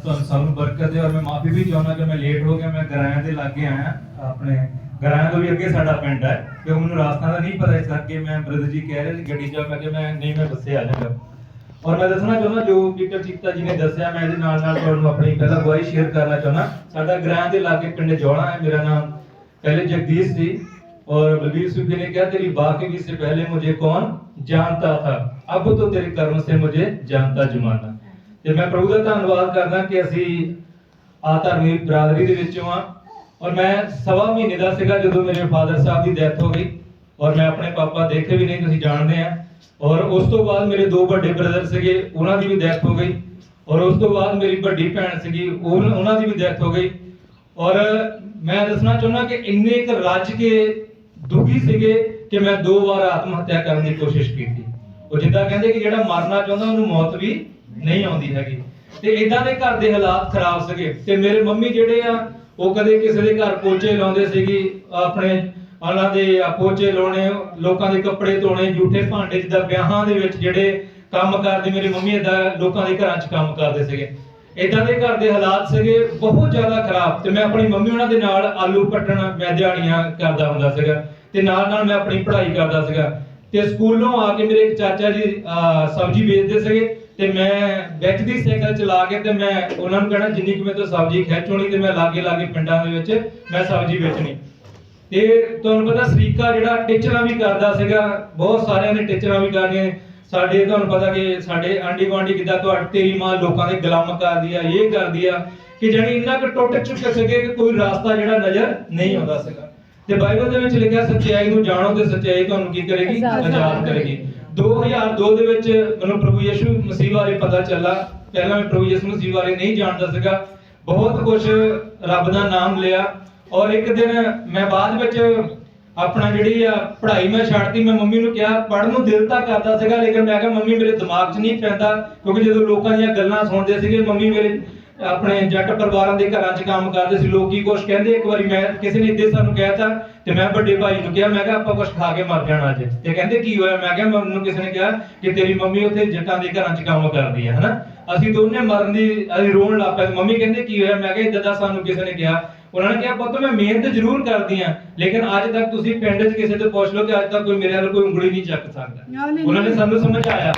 ਸਾਨੂੰ ਬਰਕਤ ਦੇ। ਔਰ ਮੈਂ ਮਾਫੀ ਵੀ ਚਾਹੁੰਦਾ ਕਿ ਮੈਂ ਲੇਟ ਹੋ ਗਿਆ। ਮੈਂ ਗਰਾਇਆਂ ਦੇ ਲਾਗੇ ਆਇਆ, ਆਪਣੇ ਗਰਾਇਆਂ ਤੋਂ ਵੀ ਅੱਗੇ ਸਾਡਾ ਪਿੰਡ ਹੈ, ਕਿਉਂਕਿ ਮੈਨੂੰ ਰਾਸਤਾ ਦਾ ਨਹੀਂ ਪਤਾ, ਇਸ ਕਰਕੇ ਮੈਂ ਬ੍ਰਦਰ ਜੀ ਕਹਿ ਰਹੇ ਸੀ ਗੱਡੀ 'ਚ, ਮੈਂ ਕਿਹਾ ਮੈਂ ਨਹੀਂ, ਮੈਂ ਬੱਸੇ ਆ ਜਾਵਾਂਗਾ। ਔਰ ਮੈਂ ਦੱਸਣਾ ਚਾਹੁੰਦਾ ਜੋ ਪੀਟਰ ਚੀਤਾ ਜੀ ਨੇ ਦੱਸਿਆ, ਮੈਂ ਇਹਦੇ ਨਾਲ ਨਾਲ ਤੁਹਾਨੂੰ ਆਪਣੀ ਪਹਿਲਾਂ ਗਵਾਹੀ ਸ਼ੇਅਰ ਕਰਨਾ ਚਾਹੁੰਦਾ। ਸਾਡਾ ਗਰਾਇਆਂ ਦੇ ਲਾਗੇ ਪਿੰਡ ਜੌਲਾ ਹੈ। ਮੇਰਾ ਨਾਮ पहले जगदीश थी और बलबीर सिंह जी ने कहा तेरी बाकी से पहले मुझे कौन जानता था, अब तो तेरे कर्म से मुझे जानता जमाना। ਤੇ ਮੈਂ ਪ੍ਰਭੂ ਦਾ ਧੰਨਵਾਦ ਕਰਦਾ ਕਿ ਅਸੀਂ ਆ ਧਰਮੀ ਬਰਾਦਰੀ ਦੇ ਵਿੱਚੋਂ ਆ। ਔਰ ਮੈਂ ਸਵਾ ਮਹੀਨੇ ਦਾ ਸੀਗਾ ਜਦੋਂ ਮੇਰੇ ਫਾਦਰ ਸਾਹਿਬ ਦੀ ਡੈਥ ਹੋ ਗਈ, ਔਰ ਮੈਂ ਆਪਣੇ ਪਾਪਾ ਦੇਖੇ ਵੀ ਨਹੀਂ, ਤੁਸੀਂ ਜਾਣਦੇ ਆ। ਔਰ ਉਸ ਤੋਂ ਬਾਅਦ ਮੇਰੇ ਦੋ ਵੱਡੇ ਬ੍ਰਦਰ ਸੀਗੇ, ਉਹਨਾਂ ਦੀ ਵੀ ਡੈਥ ਹੋ ਗਈ। ਔਰ ਉਸ ਤੋਂ ਬਾਅਦ ਮੇਰੀ ਵੱਡੀ ਭੈਣ ਸੀਗੀ, ਉਹਨਾਂ ਦੀ ਵੀ ਡੈਥ ਹੋ ਗਈ। ਔਰ ਮੈਂ ਦੱਸਣਾ ਚਾਹੁੰਦਾ ਕਿ ਇੰਨੇ ਇੱਕ ਰੱਜ ਕੇ ਦੁਖੀ ਸੀਗੇ ਕਿ ਮੈਂ 2 ਵਾਰ ਆਤਮ ਹੱਤਿਆ ਕਰਨ ਦੀ ਕੋਸ਼ਿਸ਼ ਕੀਤੀ। ਉਹ ਜਿੱਦਾਂ ਕਹਿੰਦੇ ਕਿ ਜਿਹੜਾ ਮਰਨਾ ਚਾਹੁੰਦਾ ਉਹਨੂੰ ਮੌਤ ਵੀ ਨਹੀਂ ਆਉਂਦੀ ਹੈਗੀ। ਤੇ ਇਦਾਂ ਦੇ ਘਰ ਦੇ ਹਾਲਾਤ ਖਰਾਬ ਸੀਗੇ। ਤੇ ਮੇਰੇ ਮੰਮੀ ਜਿਹੜੇ ਆ ਉਹ ਕਦੇ ਕਿਸੇ ਦੇ ਘਰ ਪੋਚੇ ਲਾਉਂਦੇ ਸੀਗੇ, ਆਪਣੇ ਉਹਨਾਂ ਦੇ ਪੋਚੇ ਲਾਉਣੇ, ਲੋਕਾਂ ਦੇ ਕੱਪੜੇ ਧੋਣੇ, ਝੂਠੇ ਭਾਂਡੇ, ਜਿੱਦਾਂ ਵਿਆਹਾਂ ਦੇ ਵਿੱਚ ਜਿਹੜੇ ਕੰਮ ਕਰਦੇ, ਮੇਰੀ ਮੰਮੀ ਏਦਾਂ ਲੋਕਾਂ ਦੇ ਘਰਾਂ 'ਚ ਕੰਮ ਕਰਦੇ ਸੀਗੇ। ਇਦਾਂ ਦੇ ਘਰ ਦੇ ਹਾਲਾਤ ਸੀਗੇ ਬਹੁਤ ਜ਼ਿਆਦਾ ਖਰਾਬ। ਤੇ ਮੈਂ ਆਪਣੀ ਮੰਮੀ ਉਹਨਾਂ ਦੇ ਨਾਲ ਆਲੂ ਕੱਟਣ, ਮੈਂ ਦਿਹਾੜੀਆਂ ਕਰਦਾ ਹੁੰਦਾ ਸੀਗਾ, ਤੇ ਨਾਲ ਨਾਲ ਮੈਂ ਆਪਣੀ ਪੜ੍ਹਾਈ ਕਰਦਾ ਸੀਗਾ। ਤੇ ਸਕੂਲੋਂ ਆ ਕੇ ਮੇਰੇ ਇੱਕ ਚਾਚਾ ਜੀ ਸਬਜ਼ੀ ਵੇਚਦੇ ਸੀਗੇ, ਤੇ ਮੈਂ ਵਿੱਚ ਦੀ ਸਾਈਕਲ ਚਲਾ ਕੇ ਤੇ ਮੈਂ ਉਹਨਾਂ ਨੂੰ ਕਹਿਣਾ ਜਿੰਨੀ ਕਿ ਮੇਰੇ ਤੋਂ ਸਬਜ਼ੀ ਖਿੱਚ ਹੋਣੀ ਤੇ ਮੈਂ ਲਾਗੇ ਲਾਗੇ ਪਿੰਡਾਂ ਦੇ ਵਿੱਚ ਮੈਂ ਸਬਜ਼ੀ ਵੇਚਣੀ। ਤੇ ਤੁਹਾਨੂੰ ਪਤਾ ਸਰੀਕਾ ਜਿਹੜਾ ਟੀਚਰਾਂ ਵੀ ਕਰਦਾ ਸੀਗਾ, ਬਹੁਤ ਸਾਰਿਆਂ ਨੇ ਟੀਚਰਾਂ ਵੀ ਕਰਨੀਆਂ। ਸਾਡੇ ਤੁਹਾਨੂੰ ਪਤਾ ਕਿ ਸਾਡੇ ਆਂਢੀ ਗੁਆਂਢੀ ਕਿੱਦਾਂ ਤੇਰੀ ਮਾਂ ਲੋਕਾਂ ਦੇ ਗੁਲਾਮ ਕਰਦੀ ਆ, ਇਹ ਕਰਦੀ ਆ, ਕਿ ਜਾਨੀ ਇੰਨਾ ਕੁ ਟੁੱਟ ਚੁੱਕੇ ਸੀਗੇ ਕਿ ਕੋਈ ਰਾਸਤਾ ਜਿਹੜਾ ਨਜ਼ਰ ਨਹੀਂ ਆਉਂਦਾ ਸੀਗਾ। ਤੇ ਬਾਈਬਲ ਦੇ ਵਿੱਚ ਲਿਖਿਆ ਸੱਚਾਈ ਨੂੰ ਜਾਣੋ ਤੇ ਸੱਚਾਈ ਤੁਹਾਨੂੰ ਕੀ ਕਰੇਗੀ, ਆਜ਼ਾਦ ਕਰੇਗੀ। 2002 ਦੇ ਵਿੱਚ ਮੈਨੂੰ ਪ੍ਰਭੂ ਯਿਸੂ ਮਸੀਹ ਬਾਰੇ ਪਤਾ ਚੱਲਾ। ਪਹਿਲਾਂ ਮੈਂ ਪ੍ਰਭੂ ਯਿਸੂ ਮਸੀਹ ਬਾਰੇ ਨਹੀਂ ਜਾਣਦਾ ਸੀਗਾ, ਬਹੁਤ ਕੁਝ ਰੱਬ ਦਾ ਨਾਮ ਲਿਆ। ਔਰ ਇੱਕ ਦਿਨ ਮੈਂ ਬਾਅਦ ਵਿੱਚ ਆਪਣਾ ਜਿਹੜੀ ਆ ਪੜ੍ਹਾਈ ਮੈਂ ਛੱਡਤੀ। ਮੈਂ ਮੰਮੀ ਨੂੰ ਕਿਹਾ, ਪੜ੍ਹਨ ਨੂੰ ਦਿਲ ਤਾਂ ਕਰਦਾ ਸੀਗਾ, ਲੇਕਿਨ ਮੈਂ ਕਿਹਾ ਮੰਮੀ ਮੇਰੇ ਦਿਮਾਗ 'ਚ ਨਹੀਂ ਪੈਂਦਾ, ਕਿਉਂਕਿ ਜਦੋਂ ਲੋਕਾਂ ਦੀਆਂ ਗੱਲਾਂ ਸੁਣਦੇ ਸੀਗੇ, ਮੰਮੀ ਮੇਰੇ ਆਪਣੇ ਜੱਟ ਪਰਿਵਾਰਾਂ ਦੇ ਘਰਾਂ 'ਚ ਕੰਮ ਕਰਦੇ ਸੀ, ਲੋਕੀ ਕੁਝ ਕਹਿੰਦੇ। ਇੱਕ ਵਾਰੀ ਮੈਂ ਕਿਸੇ ਨੇ ਇੱਦੇ ਸਾਨੂੰ ਕਹਿਤਾ, ਤੇ ਮੈਂ ਵੱਡੇ ਭਾਈ ਨੂੰ ਕਿਹਾ, ਮੈਂ ਕਿਹਾ ਆਪਾਂ ਕੁਝ ਖਾ ਕੇ ਮਰ ਜਾਣਾ ਅੱਜ। ਤੇ ਕਹਿੰਦੇ ਕੀ ਹੋਇਆ? ਮੈਂ ਕਿਹਾ ਮੈਨੂੰ ਕਿਸੇ ਨੇ ਕਿਹਾ ਕਿ ਤੇਰੀ ਮੰਮੀ ਉੱਥੇ ਜੱਟਾਂ ਦੇ ਘਰਾਂ 'ਚ ਕੰਮ ਕਰਦੀ ਹੈ, ਹਨਾ। ਅਸੀਂ ਦੋਨੇ ਮਰਨ ਦੀ, ਅਸੀਂ ਰੋਣ ਲੱਗ ਪਏ। ਮੰਮੀ ਕਹਿੰਦੇ ਕੀ ਹੋਇਆ? ਮੈਂ ਕਿਹਾ ਇੱਦਾਂ ਦਾ ਸਾਨੂੰ ਕਿਸੇ ਨੇ ਕਿਹਾ। ਉਹਨਾਂ ਨੇ ਕਿਹਾ ਪੁੱਤ ਮੈਂ ਮਿਹਨਤ ਜ਼ਰੂਰ ਕਰਦੀ ਆ, ਲੇਕਿਨ ਅੱਜ ਤੱਕ ਤੁਸੀਂ ਪਿੰਡ 'ਚ ਕਿਸੇ ਤੋਂ ਪੁੱਛ ਲਓ ਕਿ ਅੱਜ ਤੱਕ ਕੋਈ ਮੇਰੇ ਵੱਲ ਕੋਈ ਉਂਗਲੀ ਨਹੀਂ ਚੱਕ ਸਕਦਾ। ਉਹਨਾਂ ਨੇ ਸਾਨੂੰ ਸਮਝਾਇਆ।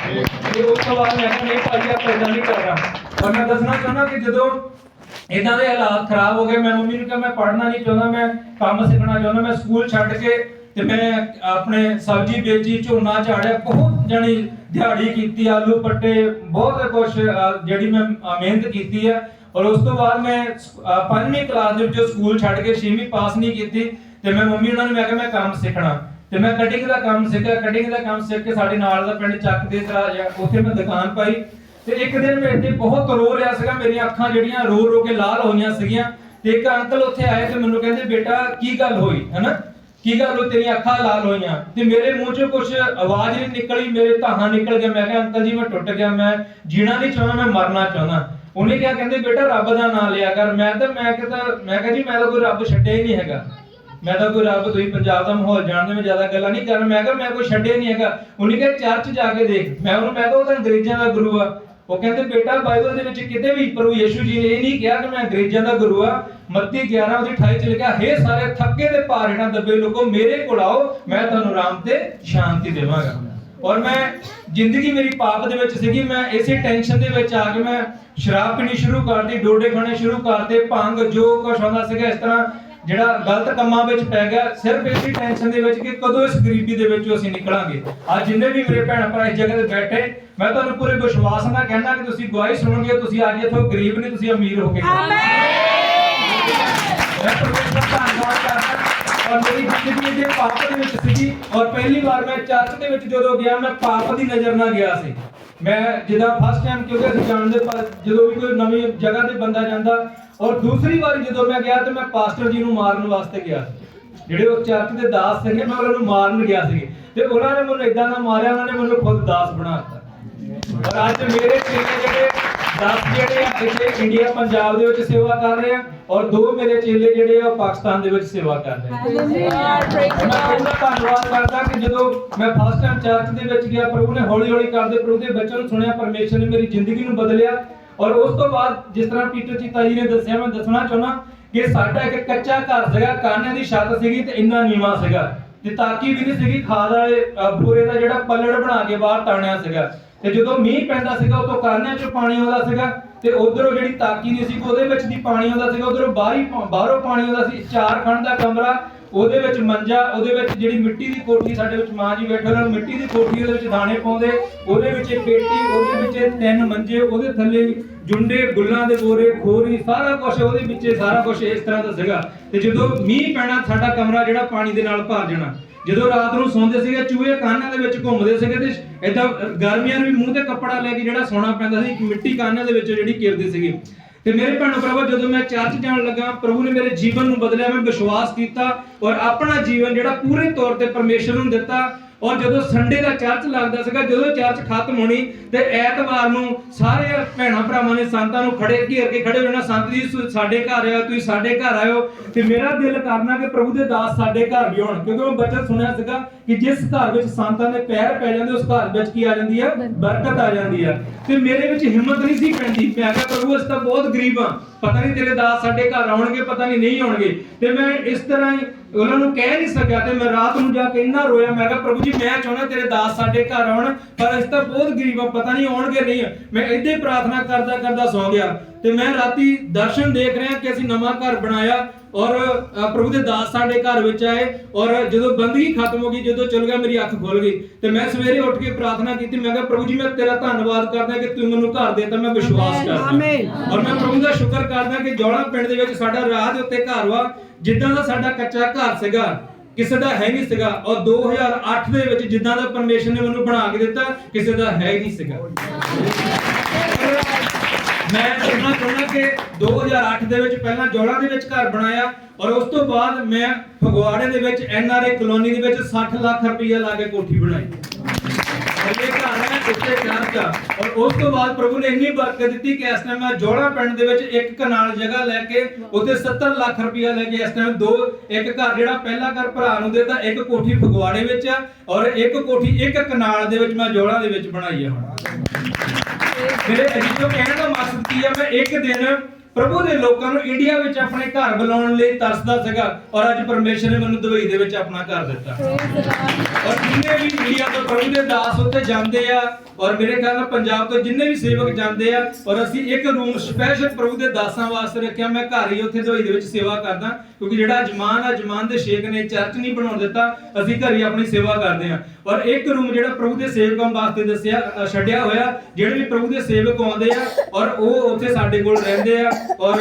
ਤੇ ਉਸ ਤੋਂ ਬਾਅਦ ਮੈਂ ਕਿਹਾ ਨਹੀਂ ਭਾਈ ਆਪਾਂ ਇਦਾਂ ਨਹੀਂ ਕਰਨਾ। ਔਰ ਮੈਂ ਦੱਸਣਾ ਚਾਹੁੰਦਾ ਕਿ ਜਦੋਂ ਇਦਾਂ ਦੇ ਹਾਲਾਤ ਖਰਾਬ ਹੋ ਗਏ, ਮੈਂ ਮੰਮੀ ਨੂੰ ਕਿਹਾ ਮੈਂ ਪੜ੍ਹਨਾ ਨਹੀਂ ਚਾਹੁੰਦਾ, ਮੈਂ ਕੰਮ ਸਿੱਖਣਾ ਚਾਹੁੰਦਾ। ਮੈਂ ਸਕੂਲ ਛੱਡ ਕੇ ਤੇ ਮੈਂ ਆਪਣੇ ਸਬਜ਼ੀ ਵੇਚੀ, ਝੋਨਾ ਝਾੜਿਆ, ਬਹੁਤ ਜਾਣੀ ਦਿਹਾੜੀ ਕੀਤੀ, ਆਲੂ ਪੱਟੇ, ਬਹੁਤ ਕੁਝ ਜਿਹੜੀ ਮੈਂ ਮਿਹਨਤ ਕੀਤੀ ਆ। ਔਰ ਉਸ ਤੋਂ ਬਾਅਦ ਮੈਂ 5ਵੀਂ ਕਲਾਸ ਦੇ ਵਿੱਚ ਸਕੂਲ ਛੱਡ ਕੇ 6ਵੀਂ ਪਾਸ ਨਹੀਂ ਕੀਤੀ। ਤੇ ਮੈਂ ਮੰਮੀ ਉਹਨਾਂ ਨੂੰ ਮੈਂ ਕਿਹਾ ਮੈਂ ਕੰਮ ਸਿੱਖਣਾ, ਤੇ ਮੈਂ ਕਟਿੰਗ ਦਾ ਕੰਮ ਸਿੱਖਿਆ। ਕਟਿੰਗ ਦਾ ਕੰਮ ਸਿੱਖ ਕੇ ਸਾਡੇ ਨਾਲ ਦਾ ਪਿੰਡ ਚੱਕ ਦੇ ਤਰਾਜ, ਉੱਥੇ ਮੈਂ ਦੁਕਾਨ ਪਾਈ। ਤੇ ਇੱਕ ਦਿਨ ਮੈਂ ਇੱਥੇ ਬਹੁਤ ਰੋ ਰਿਹਾ ਸੀਗਾ, ਮੇਰੀਆਂ ਅੱਖਾਂ ਜਿਹੜੀਆਂ ਰੋ ਰੋ ਕੇ ਲਾਲ ਹੋਈਆਂ ਸੀਗੀਆਂ। ਤੇ ਇੱਕ ਅੰਕਲ ਉੱਥੇ ਆਏ ਤੇ ਮੈਨੂੰ ਕਹਿੰਦੇ ਬੇਟਾ ਕੀ ਗੱਲ ਹੋਈ, ਹੈਨਾ, ਕੀ ਗੱਲ ਹੋਈ, ਤੇਰੀਆਂ ਅੱਖਾਂ ਲਾਲ ਹੋਈਆਂ। ਤੇ ਮੇਰੇ ਮੂੰਹ 'ਚੋਂ ਕੁਝ ਆਵਾਜ਼ ਨਹੀਂ ਨਿਕਲੀ, ਮੇਰੇ ਧਾਹਾਂ ਨਿਕਲ ਗਏ। ਮੈਂ ਕਿਹਾ ਅੰਕਲ ਜੀ ਮੈਂ ਟੁੱਟ ਗਿਆ, ਮੈਂ ਜੀਣਾ ਨਹੀਂ ਚਾਹੁੰਦਾ, ਮੈਂ ਮਰਨਾ ਚਾਹੁੰਦਾ। ਉਹਨੇ ਕਿਹਾ, ਕਹਿੰਦੇ ਬੇਟਾ ਰੱਬ ਦਾ ਨਾਮ ਲਿਆ ਕਰ। ਮੈਂ ਕਿਹਾ ਜੀ ਮੈਂ ਤਾਂ ਕੋਈ ਰੱਬ ਛੱਡਿਆ ਹੀ ਨਹੀਂ ਹੈਗਾ, ਮੈਂ ਤਾਂ ਕੋਈ ਰੱਬ, ਤੁਸੀਂ ਪੰਜਾਬ ਦਾ ਮਾਹੌਲ ਜਾਣਦੇ, ਮੈਂ ਜ਼ਿਆਦਾ ਗੱਲਾਂ ਨਹੀਂ ਕਰਨਾ। ਮੈਂ ਕਿਹਾ ਮੈਂ ਕੋਈ ਛੱਡਿਆ ਨਹੀਂ ਹੈਗਾ। ਉਹਨੇ ਕਿਹਾ ਚਰਚ ਜਾ ਕੇ ਦੇਖ। ਮੈਂ ਕਿਹਾ ਉਹ ਤਾਂ ਅੰਗਰੇਜ਼ਾਂ ਦਾ ਗੁਰੂ ਆ। ਉਹ ਕਹਿੰਦੇ ਬੇਟਾ ਬਾਈਬਲ ਦੇ ਵਿੱਚ ਕਿਤੇ ਵੀ ਪ੍ਰਭੂ ਯਿਸੂ ਜੀ ਨੇ ਇਹ ਨਹੀਂ ਕਿਹਾ ਕਿ ਮੈਂ ਅੰਗਰੇਜ਼ਾਂ ਦਾ ਗੁਰੂ ਆ। ਮੱਤੀ 11:28 ਚ ਲਿਖਿਆ, ਹੇ ਸਾਰੇ ਥੱਕੇ ਤੇ ਭਾਰ ਹੇਠਾਂ ਦੱਬੇ ਲੋਕੋ ਮੇਰੇ ਕੋਲ ਆਓ, ਮੈਂ ਤੁਹਾਨੂੰ ਆਰਾਮ ਤੇ ਸ਼ਾਂਤੀ ਦੇਵਾਂਗਾ। ਔਰ ਮੈਂ ਜ਼ਿੰਦਗੀ ਮੇਰੀ ਪਾਪ ਦੇ ਵਿੱਚ ਸੀਗੀ, ਮੈਂ ਇਸੇ ਟੈਨਸ਼ਨ ਦੇ ਵਿੱਚ ਆ ਕੇ ਮੈਂ ਸ਼ਰਾਬ ਪੀਣੀ ਸ਼ੁਰੂ ਕਰਤੀ, ਡੋਡੇ ਖਾਣੇ ਸ਼ੁਰੂ ਕਰਤੇ, ਭੰਗ ਜੋ ਕੁਝ ਹੁੰਦਾ ਸੀਗਾ, ਇਸ ਤਰ੍ਹਾਂ ਜਿਹੜਾ ਗਲਤ ਕੰਮਾਂ ਵਿੱਚ ਪੈ ਗਿਆ, ਸਿਰਫ ਇਸੇ ਟੈਨਸ਼ਨ ਦੇ ਵਿੱਚ ਕਿ ਕਦੋਂ ਇਸ ਗਰੀਬੀ ਦੇ ਵਿੱਚੋਂ ਅਸੀਂ ਨਿਕਲਾਂਗੇ। ਅੱਜ ਜਿੰਨੇ ਵੀ ਮੇਰੇ ਭੈਣ ਭਰਾ ਇਸ ਜਗ੍ਹਾ ਤੇ ਬੈਠੇ, ਮੈਂ ਤੁਹਾਨੂੰ ਪੂਰੇ ਵਿਸ਼ਵਾਸ ਨਾਲ ਕਹਿਣਾ ਕਿ ਤੁਸੀਂ ਗਵਾਹੀ ਸੁਣੋਗੇ, ਤੁਸੀਂ ਅੱਜ ਇੱਥੋਂ ਗਰੀਬ ਨਹੀਂ, ਤੁਸੀਂ ਅਮੀਰ ਹੋ ਕੇ ਜਾਓਗੇ। ਮੈਂ ਪਰਮੇਸ਼ਰ ਦਾ ਧੰਨਵਾਦ ਕਰਦਾ। ਔਰ ਮੇਰੀ ਜ਼ਿੰਦਗੀ ਦੇ ਪਾਪ ਦੇ ਵਿੱਚ ਸੀਗੀ, ਔਰ ਪਹਿਲੀ ਵਾਰ ਮੈਂ ਚਰਚ ਦੇ ਵਿੱਚ ਜਦੋਂ ਗਿਆ, ਮੈਂ ਪਾਪ ਦੀ ਨਜ਼ਰ ਨਾਲ ਗਿਆ ਸੀ। ਮੈਂ ਜਿੱਦਾਂ ਫਸਟ ਟਾਈਮ, ਕਿਉਂਕਿ ਅਸੀਂ ਜਾਣਦੇ ਜਦੋਂ ਵੀ ਕੋਈ ਨਵੀਂ ਜਗ੍ਹਾ ਤੇ ਬੰਦਾ ਜਾਂਦਾ, ਔਰ ਦੂਸਰੀ ਵਾਰੀ ਜਦੋਂ ਮੈਂ ਗਿਆ ਤੇ ਮੈਂ ਪਾਸਟਰ ਜੀ ਨੂੰ ਮਾਰਨ ਵਾਸਤੇ ਗਿਆ ਸੀ। ਜਿਹੜੇ ਉਹ ਚਰਚ ਦੇ ਦਾਸ ਸੀਗੇ, ਮੈਂ ਉਹਨਾਂ ਨੂੰ ਮਾਰਨ ਗਿਆ ਸੀ। ਤੇ ਉਹਨਾਂ ਨੇ ਮੈਨੂੰ ਇਦਾਂ ਦਾ ਮਾਰਿਆ, ਉਹਨਾਂ ਨੇ ਮੈਨੂੰ ਖੁਦ ਦਾਸ ਬਣਾ ਦਿੱਤਾ। ਔਰ ਅੱਜ ਮੇਰੇ ਚੇਲੇ ਜਿਹੜੇ 10 ਜਿਹੜੇ ਇੱਥੇ ਇੰਡੀਆ ਪੰਜਾਬ ਦੇ ਵਿੱਚ ਸੇਵਾ ਕਰ ਰਹੇ ਆ, ਔਰ 2 ਮੇਰੇ ਚੇਲੇ ਜਿਹੜੇ ਆ ਪਾਕਿਸਤਾਨ ਦੇ ਵਿੱਚ ਸੇਵਾ ਕਰ ਰਹੇ ਆ। ਮੈਂ ਬਹੁਤ ਧੰਨਵਾਦ ਕਰਦਾ ਕਿ ਜਦੋਂ ਮੈਂ ਫਸਟ ਟਾਈਮ ਚਰਚ ਦੇ ਵਿੱਚ ਗਿਆ, ਪ੍ਰਭੂ ਨੇ ਹੌਲੀ ਹੌਲੀ ਕਰਦੇ ਪ੍ਰਭੂ ਦੇ ਬੱਚਿਆਂ ਨੂੰ ਸੁਣਿਆ, ਪਰਮੇਸ਼ਰ ਨੇ ਮੇਰੀ ਜ਼ਿੰਦਗੀ ਨੂੰ ਬਦਲਿਆ। ਔਰ ਉਸ ਤੋਂ ਬਾਅਦ ਜਿਸ ਤਰ੍ਹਾਂ ਪੀਟਰ ਚੀਤਾ ਜੀ ਨੇ ਦੱਸਿਆ, ਮੈਂ ਦੱਸਣਾ ਚਾਹੁੰਦਾ ਕਿ ਸਾਡਾ ਇੱਕ ਕੱਚਾ ਘਰ ਸੀਗਾ, ਕਾਨਿਆਂ ਦੀ ਛੱਤ ਸੀਗੀ ਤੇ ਇੰਨਾ ਨੀਵਾਂ ਸੀਗਾ ਤੇ ਤਾਕੀ ਵੀ ਨਹੀਂ ਸੀਗੀ, ਖਾਦ ਵਾਲੇ ਬੋਰੇ ਦਾ ਜਿਹੜਾ ਪੱਲੜ ਬਣਾ ਕੇ ਬਾਹਰ ਤਾਣਿਆ ਸੀਗਾ। ਤੇ ਜਦੋਂ ਮੀਂਹ ਪੈਂਦਾ ਸੀਗਾ ਉਤੋਂ ਕਾਨਿਆਂ 'ਚ ਪਾਣੀ ਆਉਂਦਾ ਸੀਗਾ ਤੇ ਉਧਰੋਂ ਜਿਹੜੀ ਤਾਕੀ ਨਹੀਂ ਸੀ ਉਹਦੇ ਵਿੱਚ ਦੀ ਪਾਣੀ ਆਉਂਦਾ ਸੀਗਾ, ਉਧਰੋਂ ਬਾਹਰੋਂ ਪਾਣੀ ਆਉਂਦਾ ਸੀ। 4 ਖੰਡ ਦਾ ਕਮਰਾ, ਉਹਦੇ ਵਿੱਚ ਮੰਜਾ, ਉਹਦੇ ਵਿੱਚ ਜਿਹੜੀ ਮਿੱਟੀ ਦੀ ਕੋਠੀ, ਸਾਡੇ ਵਿੱਚ ਮਾਂ ਜੀ ਬੈਠੇ ਉਹਨਾਂ ਨੂੰ ਮਿੱਟੀ ਦੀ ਕੋਠੀ, ਉਹਦੇ ਵਿੱਚ ਦਾਣੇ ਪਾਉਂਦੇ, ਉਹਦੇ ਵਿੱਚ ਇੱਕ ਪੇਟੀ, ਉਹਦੇ ਵਿੱਚ 3 ਮੰਜੇ, ਉਹਦੇ ਥੱਲੇ ਜੁੰਡੇ, ਗੁੱਲਾਂ ਦੇ ਬੋਰੇ, ਖੋਰੀ, ਸਾਰਾ ਕੁਝ ਉਹਦੇ ਵਿੱਚ, ਸਾਰਾ ਕੁਝ ਇਸ ਤਰ੍ਹਾਂ ਦਾ ਸੀਗਾ। ਤੇ ਜਦੋਂ ਮੀਂਹ ਪੈਣਾ ਸਾਡਾ ਕਮਰਾ ਜਿਹੜਾ ਪਾਣੀ ਦੇ ਨਾਲ ਭਰ ਜਾਣਾ। ਜਦੋਂ ਰਾਤ ਨੂੰ ਸੌਂਦੇ ਸੀਗੇ ਚੂਹੇ ਕਾਨਿਆਂ ਦੇ ਵਿੱਚ ਘੁੰਮਦੇ ਸੀਗੇ ਤੇ ਏਦਾਂ ਗਰਮੀਆਂ ਨੂੰ ਵੀ ਮੂੰਹ ਤੇ ਕੱਪੜਾ ਲੈ ਕੇ ਜਿਹੜਾ ਸੌਣਾ ਪੈਂਦਾ ਸੀ, ਮਿੱਟੀ ਕਾਨਿਆਂ ਦੇ ਵਿੱਚ ਜਿਹੜੀ ਘਿਰਦੀ ਸੀਗੀ। ਤੇ ਮੇਰੇ ਭੈਣੋ ਭਰਾਵੋ, ਜਦੋਂ ਮੈਂ ਚਰਚ ਜਾਣ ਲੱਗਾ, ਪ੍ਰਭੂ ਨੇ ਮੇਰੇ ਜੀਵਨ ਨੂੰ ਬਦਲਿਆ, ਮੈਂ ਵਿਸ਼ਵਾਸ ਕੀਤਾ ਔਰ ਆਪਣਾ ਜੀਵਨ ਜਿਹੜਾ ਪੂਰੇ ਤੌਰ ਤੇ ਪਰਮੇਸ਼ਰ ਨੂੰ ਦਿੱਤਾ। ਔਰ ਜਦੋਂ ਸੰਡੇ ਦਾ ਚਰਚ ਲੱਗਦਾ ਸੀਗਾ, ਜਦੋਂ ਚਰਚ ਖਤਮ ਹੋਣੀ ਤੇ ਐਤਵਾਰ ਨੂੰ ਸਾਰੇ ਭੈਣਾਂ ਭਰਾਵਾਂ ਨੇ ਸੰਤਾਂ ਨੂੰ ਘੇਰ ਕੇ ਖੜੇ ਹੋ ਜਾਣਾ, ਸੰਤ ਜੀ ਸਾਡੇ ਘਰ ਆਇਓ, ਤੁਸੀਂ ਸਾਡੇ ਘਰ ਆਇਓ। ਤੇ ਮੇਰਾ ਦਿਲ ਕਰਨਾ ਕਿ ਪ੍ਰਭੂ ਦੇ ਦਾਸ ਸਾਡੇ ਘਰ ਵੀ ਆਉਣ, ਕਿਉਂਕਿ ਮੈਂ ਬਚਨ ਸੁਣਿਆ ਸੀਗਾ ਕਿ ਜਿਸ ਘਰ ਵਿੱਚ ਸੰਤਾਂ ਦੇ ਪੈਰ ਪੈ ਜਾਂਦੇ ਉਸ ਘਰ ਵਿੱਚ ਕੀ ਆ ਜਾਂਦੀ ਆ, ਬਰਕਤ ਆ ਜਾਂਦੀ ਆ। ਤੇ ਮੇਰੇ ਵਿੱਚ ਹਿੰਮਤ ਨਹੀਂ ਸੀ ਪੈਂਦੀ, ਮੈਂ ਕਿਹਾ ਪ੍ਰਭੂ ਅਸੀਂ ਤਾਂ ਬਹੁਤ ਗਰੀਬ ਆ, ਪਤਾ ਨਹੀਂ ਤੇਰੇ ਦਾਸ ਸਾਡੇ ਘਰ ਆਉਣਗੇ, ਪਤਾ ਨਹੀਂ ਆਉਣਗੇ। ਤੇ ਮੈਂ ਇਸ ਤਰ੍ਹਾਂ ਹੀ ਉਹਨਾਂ ਨੂੰ ਕਹਿ ਨਹੀਂ ਸਕਿਆ ਤੇ ਮੈਂ ਰਾਤ ਨੂੰ ਜਾ ਕੇ ਇੰਨਾ ਰੋਇਆ, ਮੈਂ ਕਿਹਾ ਪ੍ਰਭੂ ਜੀ ਮੈਂ ਚਾਹੁੰਦਾ ਤੇਰੇ ਦਾਸ ਸਾਡੇ ਘਰ ਆਉਣ, ਪਰ ਅਸੀਂ ਤਾਂ ਬਹੁਤ ਗਰੀਬ ਆ, ਪਤਾ ਨਹੀਂ ਆਉਣਗੇ ਨਹੀਂ। ਮੈਂ ਇੱਦਾਂ ਹੀ ਪ੍ਰਾਰਥਨਾ ਕਰਦਾ ਸੌਂ ਗਿਆ। ਤੇ ਮੈਂ ਰਾਤੀ ਦਰਸ਼ਨ ਦੇਖ ਰਿਹਾ ਕਿ ਅਸੀਂ ਨਵਾਂ ਘਰ ਬਣਾਇਆ ਔਰ ਪ੍ਰਭੂ ਦੇ ਦਾਸ ਸਾਡੇ ਘਰ ਵਿੱਚ ਆਏ। ਔਰ ਜਦੋਂ ਬੰਦਗੀ ਖਤਮ ਹੋ ਗਈ, ਜਦੋਂ ਚਲ ਗਿਆ, ਮੇਰੀ ਅੱਖ ਖੁੱਲ ਗਈ ਤੇ ਮੈਂ ਸਵੇਰੇ ਉੱਠ ਕੇ ਪ੍ਰਾਰਥਨਾ ਕੀਤੀ। ਮੈਂ ਕਿਹਾ ਪ੍ਰਭੂ ਜੀ ਮੈਂ ਤੇਰਾ ਧੰਨਵਾਦ ਕਰਦਾ ਕਿ ਤੂੰ ਮੈਨੂੰ ਘਰ ਦੇਤਾ, ਮੈਂ ਵਿਸ਼ਵਾਸ ਕਰਦਾ ਔਰ ਮੈਂ ਪ੍ਰਭੂ ਦਾ ਸ਼ੁਕਰ ਕਰਦਾ ਕਿ ਜੌਲਾ ਪਿੰਡ ਦੇ ਵਿੱਚ ਸਾਡਾ ਰਾਹ ਦੇ ਉੱਤੇ ਘਰ ਵਾ, ਜਿੱਦਾਂ ਦਾ ਸਾਡਾ ਕੱਚਾ ਘਰ ਸੀਗਾ, ਕਿਸੇ ਦਾ ਹੈ ਨਹੀਂ ਸੀਗਾ। ਔਰ 2008 ਦੇ ਵਿੱਚ ਜਿੱਦਾਂ ਦਾ ਪਰਮੇਸ਼ਰ ਨੇ ਮੈਨੂੰ ਬਣਾ ਕੇ ਦਿੱਤਾ, ਕਿਸੇ ਦਾ ਹੈ ਹੀ ਨਹੀਂ ਸੀਗਾ। ਮੈਂ ਦੱਸਣਾ ਚਾਹੁੰਦਾ ਕਿ 2008 ਦੇ ਵਿੱਚ ਪਹਿਲਾਂ ਜੌਲਾ ਦੇ ਵਿੱਚ ਘਰ ਬਣਾਇਆ ਔਰ ਉਸ ਤੋਂ ਬਾਅਦ ਮੈਂ ਫਗਵਾੜੇ ਦੇ ਵਿੱਚ NRA ਕਲੋਨੀ ਦੇ ਵਿੱਚ 60 ਲੱਖ ਰੁਪਈਆ ਲਾ ਕੇ ਕੋਠੀ ਬਣਾਈ। ਇਹ ਘਰ ਹੈ, ਉੱਤੇ ਚਰਚ ਆ। ਔਰ ਉਸ ਤੋਂ ਬਾਅਦ ਪ੍ਰਭੂ ਨੇ ਇੰਨੀ ਬਰਕਤ ਦਿੱਤੀ ਕਿ ਇਸ ਟਾਈਮ ਮੈਂ ਜੌਲਾ ਪਿੰਡ ਦੇ ਵਿੱਚ 1 ਕਨਾਲ ਜਗ੍ਹਾ ਲੈ ਕੇ ਉੱਤੇ 70 ਲੱਖ ਰੁਪਈਆ ਲੈ ਕੇ ਇਸ ਟਾਈਮ ਇੱਕ ਘਰ ਜਿਹੜਾ ਪਹਿਲਾ ਘਰ ਭਰਾ ਨੂੰ ਦਿੱਤਾ, ਇੱਕ ਕੋਠੀ ਫਗਵਾੜੇ ਵਿੱਚ ਆ ਔਰ ਇੱਕ ਕੋਠੀ 1 ਕਨਾਲ ਦੇ ਵਿੱਚ ਮੈਂ ਜੌਲਾ ਦੇ ਵਿੱਚ ਬਣਾਈ ਆ। ਹੁਣ ਮੇਰੇ ਅਜੀਜ਼ੋ ਕਹਿਣ ਦਾ ਮਕਸਦ ਕੀ ਹੈ, ਮੈਂ ਇੱਕ ਦਿਨ ਪ੍ਰਭੂ ਦੇ ਲੋਕਾਂ ਨੂੰ ਇੰਡੀਆ ਵਿੱਚ ਆਪਣੇ ਘਰ ਬੁਲਾਉਣ ਲਈ ਤਰਸਦਾ ਸੀਗਾ ਔਰ ਅੱਜ ਪਰਮੇਸ਼ਰ ਨੇ ਮੈਨੂੰ ਦੁਬਈ ਦੇ ਵਿੱਚ ਆਪਣਾ ਘਰ ਦਿੱਤਾ। ਔਰ ਜਿੰਨੇ ਵੀ ਇੰਡੀਆ ਤੋਂ ਪ੍ਰਭੂ ਦੇ ਦਾਸ ਉੱਤੇ ਜਾਂਦੇ ਆ ਔਰ ਮੇਰੇ ਖਿਆਲ ਨਾਲ ਪੰਜਾਬ ਤੋਂ ਜਿੰਨੇ ਵੀ ਸੇਵਕ ਜਾਂਦੇ ਆ ਔਰ ਅਸੀਂ ਇੱਕ ਰੂਮ ਸਪੈਸ਼ਲ ਪ੍ਰਭੂ ਦੇ ਦਾਸਾਂ ਵਾਸਤੇ ਰੱਖਿਆ। ਮੈਂ ਘਰ ਹੀ ਉੱਥੇ ਦੁਬਈ ਦੇ ਵਿੱਚ ਸੇਵਾ ਕਰਦਾ, ਕਿਉਂਕਿ ਜਿਹੜਾ ਜਮਾਨ ਦੇ ਸ਼ੇਖ ਨੇ ਚਰਚ ਨਹੀਂ ਬਣਾਉਣ ਦਿੱਤਾ, ਅਸੀਂ ਘਰ ਹੀ ਆਪਣੀ ਸੇਵਾ ਕਰਦੇ ਆ। ਔਰ ਇੱਕ ਰੂਮ ਜਿਹੜਾ ਪ੍ਰਭੂ ਦੇ ਸੇਵਕਾਂ ਵਾਸਤੇ ਛੱਡਿਆ ਹੋਇਆ, ਜਿਹੜੇ ਵੀ ਪ੍ਰਭੂ ਦੇ ਸੇਵਕ ਆਉਂਦੇ ਆ ਔਰ ਉਹ ਉੱਥੇ ਸਾਡੇ ਕੋਲ ਰਹਿੰਦੇ ਆ। ਔਰ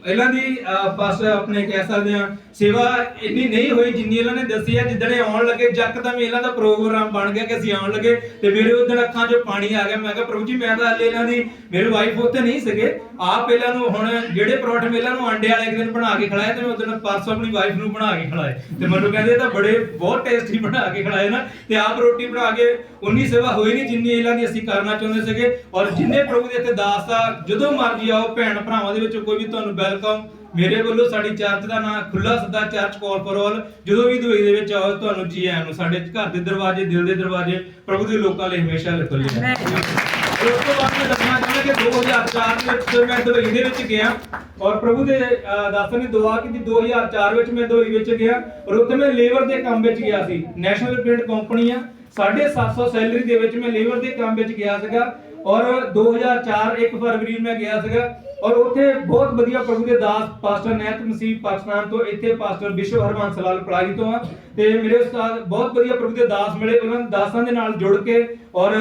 ਇਹਨਾਂ ਦੀ ਬਸ ਆਪਣੇ ਕਹਿ ਸਕਦੇ ਆ ਸੇਵਾ ਇੰਨੀ ਨਹੀਂ ਹੋਈ ਜਿੰਨੀ ਇਹਨਾਂ ਨੇ ਦੱਸੀ ਆ। ਜਿੱਦਣ ਆਉਣ ਲੱਗੇ ਜੱਕਦਮ ਇਹਨਾਂ ਦਾ ਪ੍ਰੋਗਰਾਮ ਬਣ ਗਿਆ ਕਿ ਅਸੀਂ ਆਉਣ ਲੱਗੇ ਤੇ ਮੇਰੇ ਉਦੋਂ ਅੱਖਾਂ 'ਚੋਂ ਪਾਣੀ ਆ ਗਿਆ। ਮੈਂ ਕਿਹਾ ਪ੍ਰਭੂ ਜੀ ਮੈਂ ਤਾਂ ਹਲੇ ਇਹਨਾਂ ਦੀ, ਮੇਰੇ ਵਾਈਫ ਉੱਥੇ ਨਹੀਂ ਸੀਗੇ, ਆਪ ਇਹਨਾਂ ਨੂੰ ਹੁਣ ਜਿਹੜੇ ਪਰੌਂਠੇ ਮੇਲਾਂ ਨੂੰ ਆਂਡੇ ਵਾਲੇ ਇੱਕ ਦਿਨ ਬਣਾ ਕੇ ਖਿਲਾਏ ਤੇ ਮੈਂ ਉਦੋਂ ਪਰਸੋਂ ਆਪਣੀ ਵਾਈਫ ਨੂੰ ਬਣਾ ਕੇ ਖਿਲਾਏ ਤੇ ਮੈਨੂੰ ਕਹਿੰਦੇ ਤਾਂ ਬੜੇ ਬਹੁਤ ਟੇਸਟੀ ਬਣਾ ਕੇ ਖਿਲਾਏ ਨਾ। ਤੇ ਆਪ ਰੋਟੀ ਬਣਾ ਕੇ ਉਨੀ ਸੇਵਾ ਹੋਈ ਨਹੀਂ ਜਿੰਨੀ ਇਹਨਾਂ ਦੀ ਅਸੀਂ ਕਰਨਾ ਚਾਹੁੰਦੇ ਸੀਗੇ। ਔਰ ਜਿੰਨੇ ਪ੍ਰਭੂ ਦੇ ਇੱਥੇ ਦਾਸ ਆ, ਜਦੋਂ ਮਰਜੀ ਆਓ, ਭੈਣ ਭਰਾਵਾਂ ਦੇ ਵਿੱਚੋਂ ਕੋਈ ਵੀ ਤੁਹਾਨੂੰ ਵੈਲਕਮ। ਮੇਰੇ ਵੱਲੋਂ ਸਾਡੀ ਚਰਚ ਦਾ ਨਾਮ ਖੁੱਲਾ ਸੱਦਾ ਚਰਚ ਕਾਲ ਫॉर ਆਲ। ਜਦੋਂ ਵੀ ਦੁਬਈ ਦੇ ਵਿੱਚ ਆਓ ਤੁਹਾਨੂੰ ਜੀ ਆਇਆਂ ਨੂੰ। ਸਾਡੇ ਘਰ ਦੇ ਦਰਵਾਜ਼ੇ, ਦਿਲ ਦੇ ਦਰਵਾਜ਼ੇ ਪ੍ਰਭੂ ਦੇ ਲੋਕਾਂ ਲਈ ਹਮੇਸ਼ਾ ਖੁੱਲੇ ਨੇ। ਉਸ ਤੋਂ ਬਾਅਦ ਮੈਂ ਦੱਸਣਾ ਚਾਹੁੰਦਾ ਕਿ 2004 ਦੇ ਵਿੱਚ ਮੈਂ ਦੁਬਈ ਦੇ ਵਿੱਚ ਗਿਆ ਔਰ ਪ੍ਰਭੂ ਦੇ ਦਾਸਾਂ ਨੇ ਦੁਆ ਕੀਤੀ। 2004 ਵਿੱਚ ਮੈਂ ਦੁਬਈ ਵਿੱਚ ਗਿਆ ਔਰ ਉੱਥੇ ਮੈਂ ਲੇਬਰ ਦੇ ਕੰਮ ਵਿੱਚ ਗਿਆ ਸੀ। ਨੈਸ਼ਨਲ ਪ੍ਰਿੰਟ ਕੰਪਨੀ ਆ, 750 ਸੈਲਰੀ ਦੇ ਵਿੱਚ ਮੈਂ ਲੇਬਰ ਦੇ ਕੰਮ ਵਿੱਚ ਗਿਆ ਸੀਗਾ। ਔਰ 2004 1 ਫਰਵਰੀ ਨੂੰ ਮੈਂ ਗਿਆ ਸੀਗਾ ਔਰ ਉੱਥੇ ਬਹੁਤ ਵਧੀਆ ਪ੍ਰਭੂ ਦੇ ਦਾਸ ਪਾਸਟਰ ਨੈਤ ਮਸੀਹ ਪਾਕਿਸਤਾਨ ਤੋਂ, ਇੱਥੇ ਪਾਸਟਰ ਵਿਸ਼ਵ ਹਰਮਨ ਸਲਾਲ ਪੜਾਰੀ ਤੋਂ ਆ ਤੇ ਮੇਰੇ ਉਸਤਾਦ ਬਹੁਤ ਵਧੀਆ ਪ੍ਰਭੂ ਦੇ ਦਾਸ ਮਿਲੇ। ਉਹਨਾਂ ਦੇ ਦਾਸਾਂ ਦੇ ਨਾਲ ਜੁੜ ਕੇ ਔਰ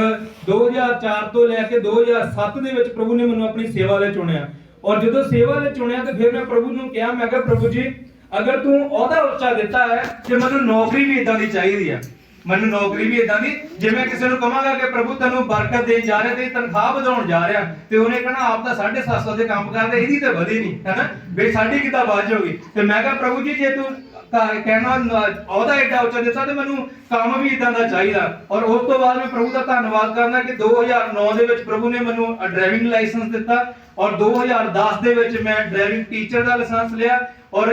2004 ਤੋਂ ਲੈ ਕੇ 2007 ਦੇ ਵਿੱਚ ਪ੍ਰਭੂ ਨੇ ਮੈਨੂੰ ਆਪਣੀ ਸੇਵਾ ਲਈ ਚੁਣਿਆ। ਔਰ ਜਦੋਂ ਸੇਵਾ ਲਈ ਚੁਣਿਆ ਤੇ ਫਿਰ ਮੈਂ ਪ੍ਰਭੂ ਨੂੰ ਕਿਹਾ, ਮੈਂ ਕਿਹਾ ਪ੍ਰਭੂ ਜੀ ਅਗਰ ਤੂੰ ਉਹਦਾ ਉੱਚਾ ਦਿੱਤਾ ਹੈ ਤੇ ਮੈਨੂੰ ਨੌਕਰੀ ਵੀ ਇਦਾਂ ਦੀ ਚਾਹੀਦੀ ਆ, ਮੈਨੂੰ ਨੌਕਰੀ ਵੀ ਇਦਾਂ ਦੀ। ਜੇ ਮੈਂ ਕਿਸੇ ਨੂੰ ਕਹਾਂਗਾ ਕਿ ਪ੍ਰਭੂ ਤੈਨੂੰ ਬਰਕਤ ਦੇਣ ਜਾ ਰਿਹਾ ਤੇ ਤਨਖਾਹ ਵਧਾਉਣ ਜਾ ਰਿਹਾ ਤੇ ਉਹਨੇ ਕਹਣਾ ਆਪ ਤਾਂ 750 ਦੇ ਕੰਮ ਕਰਦੇ, ਇਹਦੀ ਤਾਂ ਵਧੀ ਨਹੀਂ, ਹੈਨਾ ਵੀ ਸਾਡੀ ਕਿੱਦਾਂ ਵੱਧ ਜਾਊਗੀ। ਤੇ ਮੈਂ ਕਿਹਾ ਪ੍ਰਭੂ ਜੀ ਜੇ ਤੂੰ कहना अहदा एडा उच्चा दिता ते मैनू काम भी इदां दा चाहिदा। और उस तो बाद मैं प्रभु का धन्नवाद करना कि 2009 दे विच प्रभु ने मैनू ड्राइविंग लाइसेंस दिता और 2010 दे विच मैं ड्राइविंग टीचर दा लाइसेंस लिया और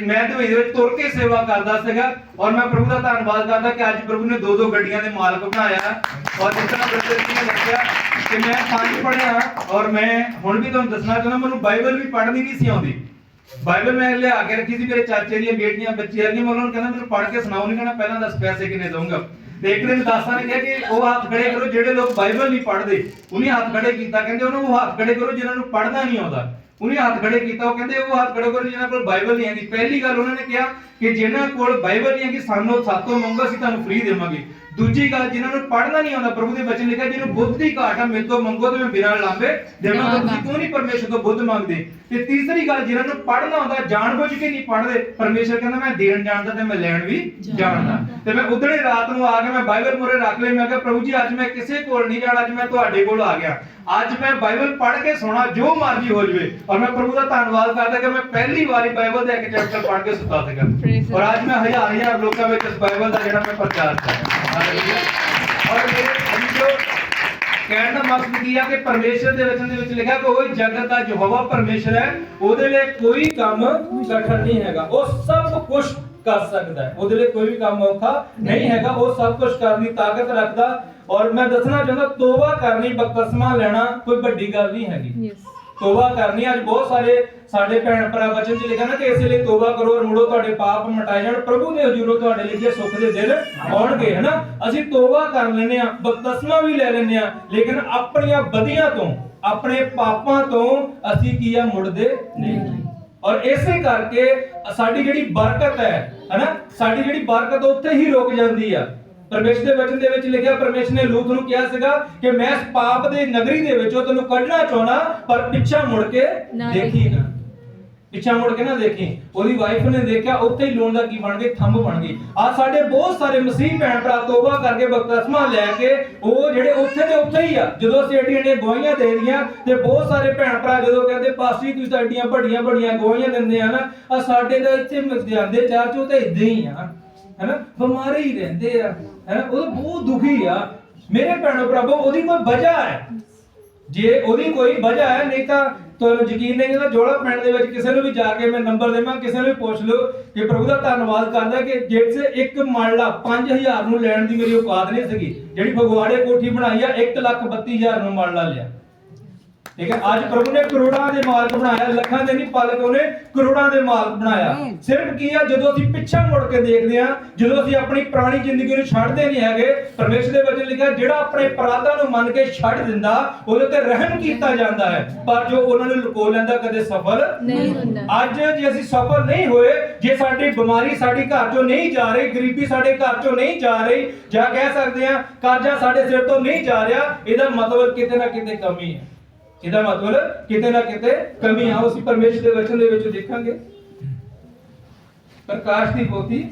मैं दुबई दे विच तुर के सेवा करदा सीगा। और मैं प्रभु का धन्नवाद करदा कि अज प्रभु ने 2-2 गड्डियां दे मालक बनाया। और जिस तरह ब्रदर जी ने दस्सिया कि मैं 5 पढ़िया और मैं हुण भी तुहानू दसना चाहुंदा मैनू बाइबल भी पढ़नी नहीं सी आउंदी। बाइबल मैं लिया के रखी सी मेरे चाचे दी बेटियां बच्चे आ गई, मैं उन्होंने कहना मैनू पढ़ के सुनाओ, नहीं कहना पहला दस पैसे किने दूंगा। ते एक दिन दासा ने कहा कि वो हाथ खड़े करो जेडे लोग बाइबल नहीं पढ़ते, उन्हें हाथ खड़े कीता, कहंदे उन्होंने वो हाथ खड़े करो जिन्हां नूं पढ़ना नहीं आउंदा, उन्हें हाथ खड़े कीता। वो कहंदे वो हाथ खड़े करो जिन्हां कोल बाइबल नहीं आंदी। पहली गल उन्होंने कहा कि जिन्हां कोल बाइबल नहीं आंदी सानू सातों मंगो असीं तुहानू फ्री देवांगे। दूजी गल जिन्हां नूं पढ़ना नहीं आउंदा, प्रभु दे वचन लिखा जिन्हों बुद्ध दी घाट है मेरे तो मंगो ते मैं बिना लांबे देवांगा, तुसीं क्यों नहीं परमेश्वर तो बुद्ध मंगदे। ते तीसरी गल जिन्हां नूं पढ़ना आउंदा जानबूझ के नहीं पढ़दे, परमेश्वर कहंदा मैं देण जानदा ते मैं लैण भी जानदा। ते मैं उदणे रात नूं आ के मैं बाइबल मोरे रख लई, मैं कहा प्रभु जी अज मैं किसे कोल नहीं जाना, अज मैं तुहाडे कोल आ गया, आज मैं बाइबल पढ़ के सोना जो मर्जी हो जाए। और मैं प्रभु का धन्नवाद करदा कि मैं पहली बारी बाइबल दा एक चैप्टर पढ़ के सुता सीगा और आज मैं हजार लोकां विच इस बाइबल दा जेहड़ा मैं प्रचार कर रहा। और मेरे जो कहने का मकसद की है कि परमेश्वर के वचन दे विच लिखा कि कोई जगत का यहोवा परमेश्वर है, ओदे लिए कोई काम कठिन नहीं हैगा, वो सब कुछ कर सकता है, ओदे लिए कोई भी काम औखा नहीं हैगा, वो सब कुछ करने की ताकत रखता। और मैं दसना चाहता तौबा करनी बपतिस्मा लेना कोई बड़ी गल नहीं हैगी। तौबा करनी अज बहुत सारे साडे भैन भरा वचन च लिखा ना कि इस लिए तौबा करो और मुड़ो तुहाडे पाप मिटाए जाण, प्रभु दे हजूरों तुहाडे लिए सुख दे दिन आउणगे, है ना। ਅਸੀਂ तौबा कर लेने आ, बपतिस्मा भी ले लेने आ, लेकिन अपनियां बदियां तो अपने पापां तो ਅਸੀਂ ਕੀ ਆ मुड़दे नहीं। और इसे करके साडी ਜਿਹੜੀ बरकत है ना, साडी ਜਿਹੜੀ बरकत ਉੱਥੇ ਹੀ रुक ਜਾਂਦੀ ਆ। परमेश्वर के वचन दे विच लिखिया परमेश्वर ने लूत नूं कहा सीगा कि मैं इस पाप दे नगरी दे विचों तैनूं कढना चाहना, पर पिछा मुड़ के देखी ना, पिछा मुड़ के ना देखी। ओदी वाइफ ने देखा उत्थे ही लूण दा की बन गई, थंब बन गई। आ साडे बहुत सारे मसीह भैन भरा तौबा करके बपतिस्मा लैके ओ जेडे उत्थे दे उत्थे ही आ, जदों असीं एड्डियां गवाहियां दे दियां ते बहुत सारे भैन भरा जदों कहंदे पास्टर जी तुसीं तां एड्डियां बड़ियां गवाहियां दिंदे आ ना, आ साडे तां इत्थे जांदे चर्च तां इदां ही आ, है ना, बीमार ही रहंदे आ, है ना, वो बहुत दुखी आ। मेरे भैणो भरावो ओदी कोई वजह है, जे ओदी कोई वजह है, नहीं तां ਤੁਹਾਨੂੰ ਯਕੀਨ ਨਹੀਂ ਤਾਂ ਜੋੜਾ ਪਿੰਡ ਦੇ ਵਿੱਚ ਕਿਸੇ ਨੂੰ ਵੀ ਜਾ ਕੇ ਮੈਂ ਨੰਬਰ ਦੇਵਾਂ, ਕਿਸੇ ਨੂੰ ਵੀ ਪੁੱਛ ਲਓ ਕਿ ਪ੍ਰਭੂ ਦਾ ਧੰਨਵਾਦ ਕਰਦਾ ਕਿ ਜਿਸ ਇੱਕ ਮਰਲਾ 5000 ਨੂੰ ਲੈਣ ਦੀ ਮੇਰੀ ਔਕਾਤ ਨਹੀਂ ਸੀਗੀ, ਜਿਹੜੀ ਫਗਵਾੜੇ ਕੋਠੀ ਬਣਾਈ ਆ 1,32,000 ਨੂੰ ਮਰਲਾ ਲਿਆ। ठीक है, आज प्रभु ने करोड़ां दे मालक बनाया, लखां दे नहीं पालक उन्हें करोड़ां दे मालक बनाया। सिर्फ की है जदों ਅਸੀਂ ਪਿੱਛਾ ਮੁੜ ਕੇ ਦੇਖਦੇ ਹਾਂ, ਜਦੋਂ ਅਸੀਂ ਆਪਣੀ ਪੁਰਾਣੀ ਜ਼ਿੰਦਗੀ ਨੂੰ ਛੱਡਦੇ ਨਹੀਂ ਹੈਗੇ, ਪਰਮੇਸ਼ਰ ਦੇ ਵਚਨ ਲਿਖਿਆ ਜਿਹੜਾ ਆਪਣੇ ਅਪਰਾਧਾਂ ਨੂੰ ਮੰਨ ਕੇ ਛੱਡ ਦਿੰਦਾ ਉਹਦੇ ਤੇ ਰਹਿਮ ਕੀਤਾ ਜਾਂਦਾ ਹੈ, ਪਰ ਜੋ ਉਹਨਾਂ ਨੂੰ ਲੁਕੋ ਲੈਂਦਾ ਕਦੇ ਸਫਲ ਨਹੀਂ ਹੁੰਦਾ। ਅੱਜ ਜੇ ਅਸੀਂ ਸਫਲ ਨਹੀਂ ਹੋਏ, ਜੇ ਸਾਡੀ ਬਿਮਾਰੀ ਸਾਡੇ ਘਰ ਚੋਂ ਨਹੀਂ ਜਾ ਰਹੀ, ਗਰੀਬੀ ਸਾਡੇ ਘਰ ਚੋਂ ਨਹੀਂ ਜਾ ਰਹੀ, ਜਾਂ ਕਹਿ ਸਕਦੇ ਹਾਂ ਕਰਜ਼ਾ ਸਾਡੇ ਸਿਰ ਤੋਂ ਨਹੀਂ ਜਾ ਰਿਹਾ, ਇਹਦਾ ਮਤਲਬ ਕਿਤੇ ਨਾ ਕਿਤੇ ਕਮੀ ਹੈ। ਇਹਦਾ ਮਤਲਬ ਕਿਤੇ ਨਾ ਕਿਤੇ ਕਮੀ ਆ। ਅਸੀਂ ਪਰਮੇਸ਼ਰ ਦੇ ਵਚਨ ਦੇ ਵਿੱਚ ਦੇਖਾਂਗੇ ਪ੍ਰਕਾਸ਼ ਦੀ ਪੋਥੀ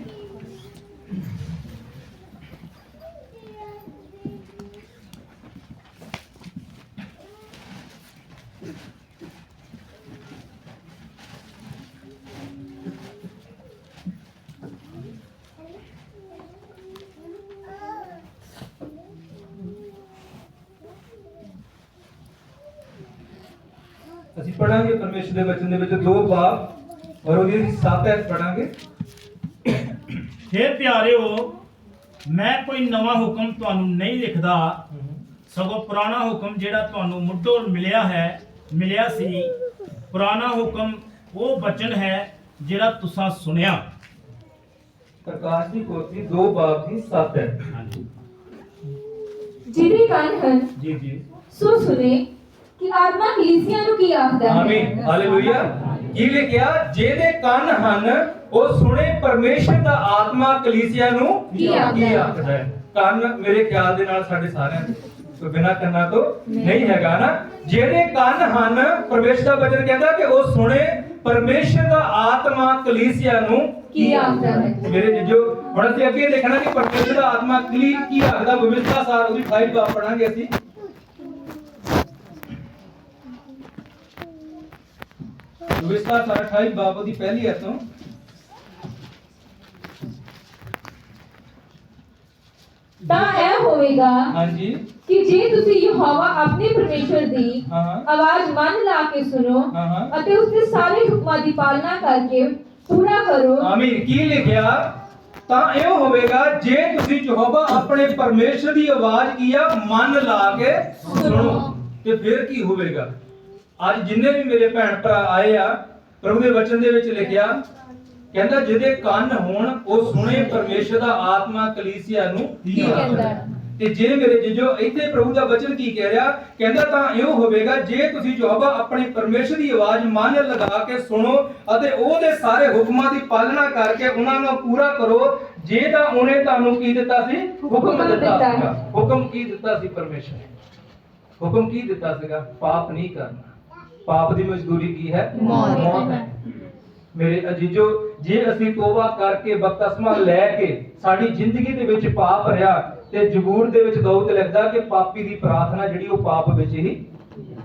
ਅਸੀਂ ਪੜਾਂਗੇ ਪਰਮੇਸ਼ਰ ਦੇ ਵਚਨ ਦੇ ਵਿੱਚ 2 ਬਾਬ ਔਰ ਉਹਦੀ 7 ਐਤ ਪੜਾਂਗੇ। हे प्यारेओ, मैं कोई नवा हुक्म ਤੁਹਾਨੂੰ ਨਹੀਂ ਲਿਖਦਾ, ਸਗੋਂ ਪੁਰਾਣਾ ਹੁਕਮ ਜਿਹੜਾ ਤੁਹਾਨੂੰ ਮੁੱਢੋਂ ਮਿਲਿਆ ਸੀ। ਪੁਰਾਣਾ ਹੁਕਮ ਉਹ ਬਚਨ ਹੈ ਜਿਹੜਾ ਤੁਸੀਂ ਸੁਣਿਆ। ਪ੍ਰਕਾਸ਼ ਦੀ ਪੋਥੀ 2 ਬਾਬ ਦੀ 7 ਐਤ। ਹਾਂਜੀ, ਜਿਹਦੇ ਕੰਨ ਹਨ ਜੀ ਸੋ ਸੁਣੇ ਕਿ ਆਤਮਾ ਕਲੀਸਿਆ ਨੂੰ ਕੀ ਆਖਦਾ ਹੈ। ਆਮੀਨ, ਹਾਲੇਲੂਇਆ। ਕੀ ਲਿਖਿਆ? ਜਿਹਦੇ ਕੰਨ ਹਨ ਉਹ ਸੁਣੇ ਪਰਮੇਸ਼ਰ ਦਾ ਆਤਮਾ ਕਲੀਸਿਆ ਨੂੰ ਕੀ ਆਖਦਾ ਹੈ। ਕੰਨ ਮੇਰੇ ਖਿਆਲ ਦੇ ਨਾਲ ਸਾਡੇ ਸਾਰਿਆਂ ਦੇ ਕੋਈ ਬਿਨਾਂ ਕੰਨਾਂ ਤੋਂ ਨਹੀਂ ਹੈਗਾ ਨਾ। ਜਿਹੜੇ ਕੰਨ ਹਨ, ਪਰਮੇਸ਼ਰ ਦਾ ਵਚਨ ਕਹਿੰਦਾ ਕਿ ਉਹ ਸੁਣੇ ਪਰਮੇਸ਼ਰ ਦਾ ਆਤਮਾ ਕਲੀਸਿਆ ਨੂੰ ਕੀ ਆਖਦਾ ਹੈ। ਮੇਰੇ ਜੀਜੋ ਹੁਣ ਅਸੀਂ ਅੱਗੇ ਦੇਖਣਾ ਕਿ ਪਰਮੇਸ਼ਰ ਦਾ ਆਤਮਾ ਕੀ ਆਖਦਾ। ਵਿਵਸਥਾ ਸਾਰ ਉਹਦੀ 28 ਬਾਬ ਪੜਾਂਗੇ ਅਸੀਂ। ਵਿਵਸਥਾ ਸਾਰ 28 ਬਾਬ ਦੀ ਪਹਿਲੀ ਐਤੋਂ ਤਾਂ ਇਹ ਹੋਵੇਗਾ ਹਾਂਜੀ ਕਿ ਜੇ ਤੁਸੀਂ ਯਹੋਵਾ ਆਪਣੇ ਪਰਮੇਸ਼ਰ ਦੀ ਹਾਂ ਆਵਾਜ਼ ਮਨ ਲਾ ਕੇ ਸੁਣੋ ਹਾਂ ਅਤੇ ਉਸ ਦੇ ਸਾਰੇ ਹੁਕਮਾਂ ਦੀ ਪਾਲਣਾ ਕਰਕੇ ਪੂਰਾ ਕਰੋ। ਆਮੀਨ। ਕੀ ਲਿਖਿਆ? ਤਾਂ ਇਹ ਹੋਵੇਗਾ ਜੇ ਤੁਸੀਂ ਯਹੋਵਾ ਆਪਣੇ ਪਰਮੇਸ਼ਰ ਦੀ ਆਵਾਜ਼ ਕੀ ਆ ਮਨ ਲਾ ਕੇ ਸੁਣੋ, ਤੇ ਫਿਰ ਕੀ ਹੋਵੇਗਾ? ਅੱਜ ਜਿੰਨੇ ਵੀ ਮੇਰੇ ਭੈਣ ਭਰਾ ਆਏ ਆ, ਪ੍ਰਭੂ ਦੇ ਵਚਨ ਦੇ ਵਿੱਚ ਲਿਖਿਆ ਕਹਿੰਦਾ ਜਿਹਦੇ ਕੰਨ ਹੋਣ ਉਹ ਸੁਣੇ ਪਰਮੇਸ਼ਰ ਦਾ ਆਤਮਾ ਕਲੀਸਿਆ ਨੂੰ ਕੀ ਕਹਿੰਦਾ? ਤੇ ਜੇ ਮੇਰੇ ਜੀਜੋ ਇੱਥੇ ਪ੍ਰਭੂ ਦਾ ਵਚਨ ਕੀ ਕਹਿ ਰਿਹਾ? ਕਹਿੰਦਾ ਤਾਂ ਇਹ ਹੋਵੇਗਾ ਜੇ ਤੁਸੀਂ ਯਹੋਵਾ ਆਪਣੇ ਪਰਮੇਸ਼ਰ ਦੀ ਆਵਾਜ਼ ਮਨ ਲਗਾ ਕੇ ਸੁਣੋ ਅਤੇ ਉਹਦੇ ਸਾਰੇ ਹੁਕਮਾਂ ਦੀ ਪਾਲਣਾ ਕਰਕੇ ਉਹਨਾਂ ਨੂੰ ਪੂਰਾ ਕਰੋ, ਜੇ ਤਾਂ ਉਹਨੇ ਤੁਹਾਨੂੰ ਕੀ ਦਿੱਤਾ ਸੀ? ਹੁਕਮ ਦਿੱਤਾ ਸੀਗਾ। ਹੁਕਮ ਕੀ ਦਿੱਤਾ ਸੀ ਪਰਮੇਸ਼ਰ ਨੇ? ਹੁਕਮ ਕੀ ਦਿੱਤਾ ਸੀਗਾ? ਪਾਪ ਨਹੀਂ ਕਰਨਾ। ਪਾਪ ਦੀ ਮਜ਼ਦੂਰੀ ਕੀ ਹੈ? ਮੌਤ ਹੈ। ਮੇਰੇ ਅਜੀਜੋ, ਜੇ ਅਸੀਂ ਤੋਬਾ ਕਰਕੇ ਬਪਤਿਸਮਾ ਲੈ ਕੇ ਸਾਡੀ ਜ਼ਿੰਦਗੀ ਦੇ ਵਿੱਚ ਪਾਪ ਰਿਹਾ, ਤੇ ਜ਼ਬੂਰ ਦੇ ਵਿੱਚ ਦਾਊਦ ਲਿਖਦਾ ਕਿ ਪਾਪੀ ਦੀ ਪ੍ਰਾਰਥਨਾ ਜਿਹੜੀ ਉਹ ਪਾਪ ਵਿੱਚ ਹੀ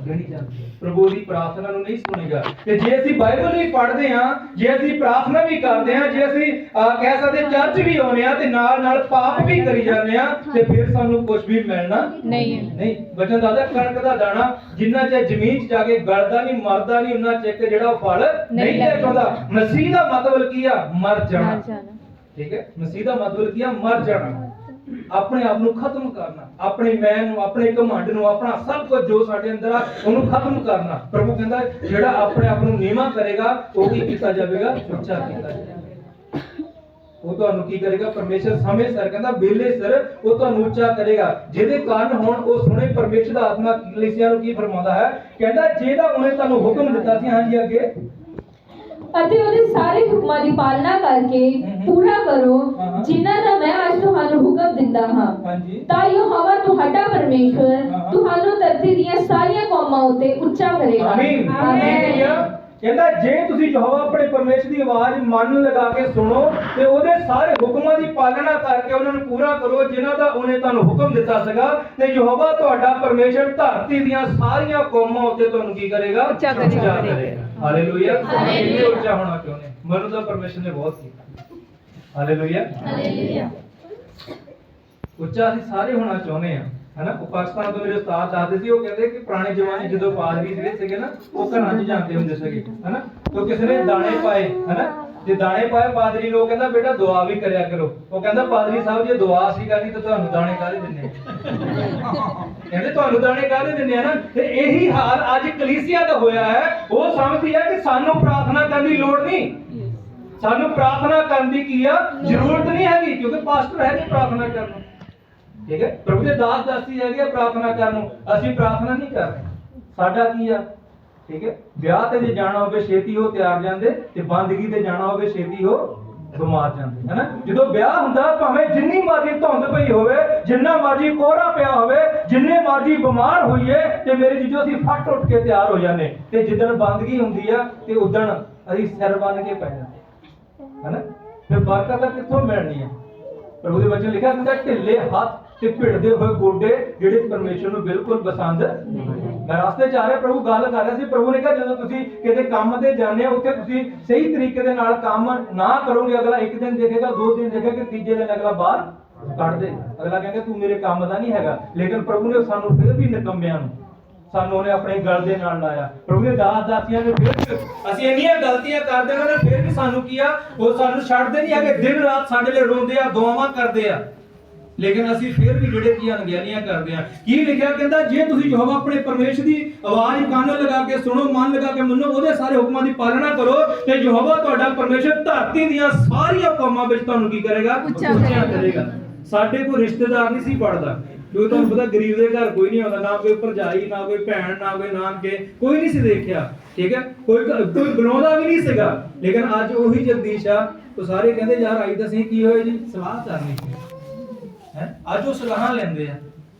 ਗਿਣੀ ਜਾਂਦੀ ਹੈ। ਪ੍ਰਭੂ ਦੀ ਪ੍ਰਾਰਥਨਾ ਨੂੰ ਨਹੀਂ ਸੁਣੇਗਾ। ਤੇ ਜੇ ਅਸੀਂ ਬਾਈਬਲ ਵੀ ਪੜ੍ਹਦੇ ਹਾਂ, ਜੇ ਅਸੀਂ ਪ੍ਰਾਰਥਨਾ ਵੀ ਕਰਦੇ ਹਾਂ, ਜੇ ਅਸੀਂ ਕਹਿ ਸਕਦੇ ਚਰਚ ਵੀ ਆਉਂਦੇ ਹਾਂ ਤੇ ਨਾਲ ਨਾਲ ਪਾਪ ਵੀ ਕਰੀ ਜਾਂਦੇ ਹਾਂ, ਤੇ ਫਿਰ ਸਾਨੂੰ ਕੁਝ ਵੀ ਮਿਲਣਾ ਨਹੀਂ। ਵਚਨ ਦੱਸਦਾ ਕਣਕ ਦਾ ਦਾਣਾ ਜਿੰਨਾ ਚਿਰ ਜ਼ਮੀਨ 'ਚ ਜਾ ਕੇ ਗਲਦਾ ਨਹੀਂ, ਮਰਦਾ ਨਹੀਂ, ਉਹਨਾਂ ਚਿਰ ਜਿਹੜਾ ਉਹ ਫਲ ਨਹੀਂ ਲੈ ਪਾਉਂਦਾ। ਮਸੀਹ ਦਾ ਮਤਲਬ ਕੀ ਆ? ਮਰ ਜਾਣਾ। ਠੀਕ ਹੈ, ਮਸੀਹ ਦਾ ਮਤਲਬ ਕੀ ਆ? ਮਰ ਜਾਣਾ। ਆਪਣੇ ਆਪ ਨੂੰ ਖਤਮ ਕਰਨਾ, ਆਪਣੇ ਮੈਂ ਨੂੰ, ਆਪਣੇ ਘਮੰਡ ਨੂੰ, ਆਪਣਾ ਸਭ ਕੁਝ ਜੋ ਸਾਡੇ ਅੰਦਰ ਆ ਉਹਨੂੰ ਖਤਮ ਕਰਨਾ। ਪ੍ਰਭੂ ਕਹਿੰਦਾ ਜਿਹੜਾ ਆਪਣੇ ਆਪ ਨੂੰ ਨੀਵਾਂ ਕਰੇਗਾ ਉਹ ਕੀ ਕੀਤਾ ਜਾਵੇਗਾ? ਉੱਚਾ ਕੀਤਾ ਜਾਵੇਗਾ। ਉਹ ਤੁਹਾਨੂੰ ਕੀ ਕਰੇਗਾ? ਪਰਮੇਸ਼ਰ ਸਮੇਂ ਸਿਰ ਕਹਿੰਦਾ ਵੇਲੇ ਸਿਰ ਉਹ ਤੁਹਾਨੂੰ ਉੱਚਾ ਕਰੇਗਾ। ਜਿਹਦੇ ਕੰਨ ਹੋਣ ਉਹ ਸੁਣੇ ਪਰਮੇਸ਼ਰ ਦਾ ਆਤਮਾ ਕਲੀਸਿਆ ਨੂੰ ਕੀ ਫਰਮਾਉਂਦਾ ਹੈ? ਕਹਿੰਦਾ ਜਿਹਦਾ ਉਹਨੇ ਤੁਹਾਨੂੰ ਹੁਕਮ ਦਿੱਤਾ ਸੀ, ਹਾਂਜੀ ਅੱਗੇ, ਅਤੇ ਉਹਦੇ ਸਾਰੇ ਹੁਕਮਾਂ ਦੀ ਪਾਲਣਾ ਕਰਕੇ ਪੂਰਾ ਕਰੋ, ਜਿਨ੍ਹਾਂ ਦਾ ਮੈਂ ਅੱਜ ਤੁਹਾਨੂੰ ਹੁਕਮ ਦਿੰਦਾ ਹਾਂ। ਹਾਂਜੀ। ਤਾਂ ਯਹੋਵਾ ਤੁਹਾਡਾ ਪਰਮੇਸ਼ਰ ਤੁਹਾਨੂੰ ਧਰਤੀ ਦੀਆਂ ਸਾਰੀਆਂ ਕੌਮਾਂ ਉੱਤੇ ਉੱਚਾ ਕਰੇਗਾ। ਆਮੀਨ। ਆਮੀਨ। ਕਹਿੰਦਾ ਜੇ ਤੁਸੀਂ ਯਹੋਵਾ ਆਪਣੇ ਪਰਮੇਸ਼ਰ ਦੀ ਆਵਾਜ਼ ਮਨ ਲਗਾ ਕੇ ਸੁਣੋ ਤੇ ਉਹਦੇ ਸਾਰੇ ਹੁਕਮਾਂ ਦੀ ਪਾਲਣਾ ਕਰਕੇ ਉਹਨਾਂ ਨੂੰ ਪੂਰਾ ਕਰੋ, ਜਿਨ੍ਹਾਂ ਦਾ ਉਹਨੇ ਤੁਹਾਨੂੰ ਹੁਕਮ ਦਿੱਤਾ ਸੀਗਾ, ਤੇ ਯਹੋਵਾ ਤੁਹਾਡਾ ਪਰਮੇਸ਼ਰ ਧਰਤੀ ਦੀਆਂ ਸਾਰੀਆਂ ਕੌਮਾਂ ਉੱਤੇ ਤੁਹਾਨੂੰ ਕੀ ਕਰੇਗਾ? ਉੱਚਾ ਕਰੇਗਾ। ਹਾਲੇਲੂਇਆ। ਕਿੰਨੇ ਉੱਚਾ ਹੋਣਾ ਚਾਹੁੰਦੇ? ਮੈਨੂੰ ਤਾਂ ਪਰਮੇਸ਼ਰ ਨੇ ਬਹੁਤ ਕੀਤਾ। ਹਾਲੇਲੂਇਆ। ਉੱਚਾ ਅਸੀਂ ਸਾਰੇ ਹੋਣਾ ਚਾਹੁੰਦੇ ਆ, ਹੈਨਾ। ਉਹ ਪਾਕਿਸਤਾਨ ਤੋਂ ਮੇਰੇ ਉਸਤਾਦ ਦੱਸਦੇ ਸੀ, ਉਹ ਕਹਿੰਦੇ ਕਿ ਪੁਰਾਣੇ ਜ਼ਮਾਨੇ ਜਦੋਂ ਪਾਦਰੀ ਸੀਗੇ ਨਾ, ਉਹ ਘਰਾਂ 'ਚ ਜਾਂਦੇ ਹੁੰਦੇ ਸੀਗੇ, ਹੈਨਾ। ਤੇ ਕਿਸੇ ਨੇ ਦਾਣੇ ਪਾਏ, ਹੈਨਾ, ਜੇ ਦਾਣੇ ਪਾਏ ਪਾਦਰੀ ਨੂੰ ਕਹਿੰਦਾ ਬੇਟਾ ਦੁਆ ਵੀ ਕਰਿਆ ਕਰੋ। ਉਹ ਕਹਿੰਦਾ ਪਾਦਰੀ ਸਾਹਿਬ ਜੇ ਦੁਆ ਅਸੀਂ ਕਰਨੀ ਤਾਂ ਤੁਹਾਨੂੰ ਦਾਣੇ ਕਾਹਦੇ ਦਿੰਨੇ? ਕਹਿੰਦੇ ਤੁਹਾਨੂੰ ਦਾਣੇ ਕਾਹਦੇ ਦਿੰਨੇ ਆ ਨਾ। ਤੇ ਇਹੀ ਹਾਲ ਅੱਜ ਕਲੀਸਿਆ ਦਾ ਹੋਇਆ ਹੈ। ਉਹ ਸਮਝਦੀ ਹੈ ਕਿ ਸਾਨੂੰ ਪ੍ਰਾਰਥਨਾ ਕਰਨ ਦੀ ਲੋੜ ਨਹੀਂ, ਸਾਨੂੰ ਪ੍ਰਾਰਥਨਾ ਕਰਨ ਦੀ ਕੀ ਆ? ਜ਼ਰੂਰਤ ਨਹੀਂ ਹੈਗੀ, ਕਿਉਂਕਿ ਪਾਸਟਰ ਹੈਗੇ ਪ੍ਰਾਰਥਨਾ ਕਰਨ ਨੂੰ। ਠੀਕ ਹੈ, ਪ੍ਰਭੂ ਦੇ ਦਾਸ ਦਾਸੀ ਹੈਗੇ ਪ੍ਰਾਰਥਨਾ ਕਰਨ ਨੂੰ। ਅਸੀਂ ਪ੍ਰਾਰਥਨਾ ਨਹੀਂ ਕਰਦੇ। ਸਾਡਾ ਕੀ ਆ? ਠੀਕ ਹੈ, ਵਿਆਹ ਤੇ ਜੇ ਜਾਣਾ ਹੋਵੇ ਛੇਤੀ ਉਹ ਤਿਆਰ ਜਾਂਦੇ, ਤੇ ਬੰਦਗੀ ਤੇ ਜਾਣਾ ਹੋਵੇ ਛੇਤੀ ਉਹ ਬਿਮਾਰ ਜਾਂਦੇ, ਹੈਨਾ। ਜਦੋਂ ਵਿਆਹ ਹੁੰਦਾ ਭਾਵੇਂ ਜਿੰਨੀ ਮਰਜ਼ੀ ਧੁੰਦ ਪਈ ਹੋਵੇ, ਜਿੰਨਾ ਮਰਜ਼ੀ ਕੋਹਰਾ ਪਿਆ ਹੋਵੇ, ਜਿੰਨੇ ਮਰਜ਼ੀ ਬਿਮਾਰ ਹੋਈਏ, ਤੇ ਮੇਰੇ ਜੀਜੋ ਅਸੀਂ ਫੱਟ ਉੱਠ ਕੇ ਤਿਆਰ ਹੋ ਜਾਂਦੇ। ਤੇ ਜਿੱਦਣ ਬੰਦਗੀ ਹੁੰਦੀ ਆ ਤੇ ਉਦਣ ਅਸੀਂ ਸਿਰ ਬੰਨ ਕੇ ਪੈ ਜਾਂਦੇ, ਹੈਨਾ। ਫਿਰ ਬਰਕਤ ਕਿੱਥੋਂ ਮਿਲਣੀ ਆ? ਪ੍ਰਭੂ ਦੇ ਵਚਨ ਲਿਖਿਆ ਹੁੰਦਾ ਢਿੱਲੇ ਹੱਥ ਤੇ ਭਿੜਦੇ ਹੋਏ ਗੋਡੇ ਜਿਹੜੇ ਪਰਮੇਸ਼ਰ ਨੂੰ ਬਿਲਕੁਲ ਪਸੰਦ ਨਹੀਂ। ਮੈਂ ਰਸਤੇ 'ਚ ਆ ਰਿਹਾ, ਪ੍ਰਭੂ ਗੱਲ ਕਰ ਰਿਹਾ ਸੀ। ਪ੍ਰਭੂ ਨੇ ਕਿਹਾ ਜਦੋਂ ਤੁਸੀਂ ਕਿਤੇ ਕੰਮ ਤੇ ਜਾਂਦੇ ਹੋ, ਉੱਥੇ ਤੁਸੀਂ ਸਹੀ ਤਰੀਕੇ ਦੇ ਨਾਲ ਕੰਮ ਨਾ ਕਰੋਗੇ, ਅਗਲਾ ਇੱਕ ਦਿਨ ਦੇਖੇਗਾ, 2 ਦਿਨ ਦੇਖੇਗਾ, ਤੀਜੇ ਦਿਨ ਅਗਲਾ ਬਾਹਰ ਕੱਢ ਦੇ। ਅਗਲਾ ਕਹਿੰਦਾ ਤੂੰ ਮੇਰੇ ਕੰਮ ਦਾ ਨਹੀਂ ਹੈਗਾ। ਲੇਕਿਨ ਪ੍ਰਭੂ ਨੇ ਸਾਨੂੰ ਫਿਰ ਵੀ ਨਿਕੰਮਿਆਂ ਨੂੰ ਸਾਨੂੰ ਉਹਨੇ ਆਪਣੇ ਗਲ ਦੇ ਨਾਲ ਲਾਇਆ। ਪ੍ਰਭੂ ਦੇ ਦਾਸ ਦਾਸੀਆਂ ਨੇ ਫਿਰ ਅਸੀਂ ਇੰਨੀਆਂ ਗਲਤੀਆਂ ਕਰਦੇ ਉਹਨਾਂ ਨੇ ਫਿਰ ਵੀ ਸਾਨੂੰ ਕੀ ਆ? ਉਹ ਸਾਨੂੰ ਛੱਡਦੇ ਨਹੀਂ ਹੈਗੇ। ਦਿਨ ਰਾਤ ਸਾਡੇ ਲਈ ਰੋਂਦੇ ਆ, ਦੁਆਵਾਂ ਕਰਦੇ ਆ, ਲੇਕਿਨ ਅਸੀਂ ਫਿਰ ਵੀ ਜਿਹੜੇ ਕੀ ਅਣਗਹਿਲੀਆਂ ਕਰਦੇ ਆ। ਕੀ ਲਿਖਿਆ? ਕਹਿੰਦਾ ਜੇ ਤੁਸੀਂ ਯਹੋਵਾ ਆਪਣੇ ਪਰਮੇਸ਼ਰ ਦੀ ਆਵਾਜ਼ ਕੰਨ ਲਗਾ ਕੇ ਸੁਣੋ, ਮਨ ਲਗਾ ਕੇ ਮੰਨੋ, ਉਹਦੇ ਸਾਰੇ ਹੁਕਮਾਂ ਦੀ ਪਾਲਣਾ ਕਰੋ, ਤੇ ਯਹੋਵਾ ਤੁਹਾਡਾ ਪਰਮੇਸ਼ਰ ਧਰਤੀ ਦੀਆਂ ਸਾਰੀਆਂ ਕੌਮਾਂ ਵਿੱਚ ਤੁਹਾਨੂੰ ਕੀ ਕਰੇਗਾ? ਉੱਚਾ ਕਰੇਗਾ। ਸਾਡੇ ਕੋਈ ਰਿਸ਼ਤੇਦਾਰ ਨਹੀਂ ਸੀ ਪੜਦਾ, ਕਿਉਂਕਿ ਤੁਹਾਨੂੰ ਪਤਾ ਗਰੀਬ ਦੇ ਘਰ ਕੋਈ ਨਹੀਂ ਆਉਂਦਾ, ਨਾ ਕੋਈ ਭਰਜਾਈ, ਨਾ ਕੋਈ ਭੈਣ, ਨਾ ਕੋਈ ਨਾਨਕੇ, ਕੋਈ ਨਹੀਂ ਸੀ ਦੇਖਿਆ। ਠੀਕ ਹੈ, ਕੋਈ ਬੁਲਾਉਂਦਾ ਵੀ ਨਹੀਂ ਸੀਗਾ। ਲੇਕਿਨ ਅੱਜ ਉਹੀ ਜਗਦੀਸ਼ ਆ, ਉਹ ਸਾਰੇ ਕਹਿੰਦੇ ਯਾਰ ਆਈ ਤਾਂ ਸਹੀ, ਕੀ ਹੋਇਆ ਜੀ? ਸਲਾਹ ਕਰਨੀ ਹੈ। ਅੱਜ ਉਹ ਸਲਾਹਾਂ ਲੈਂਦੇ ਆ।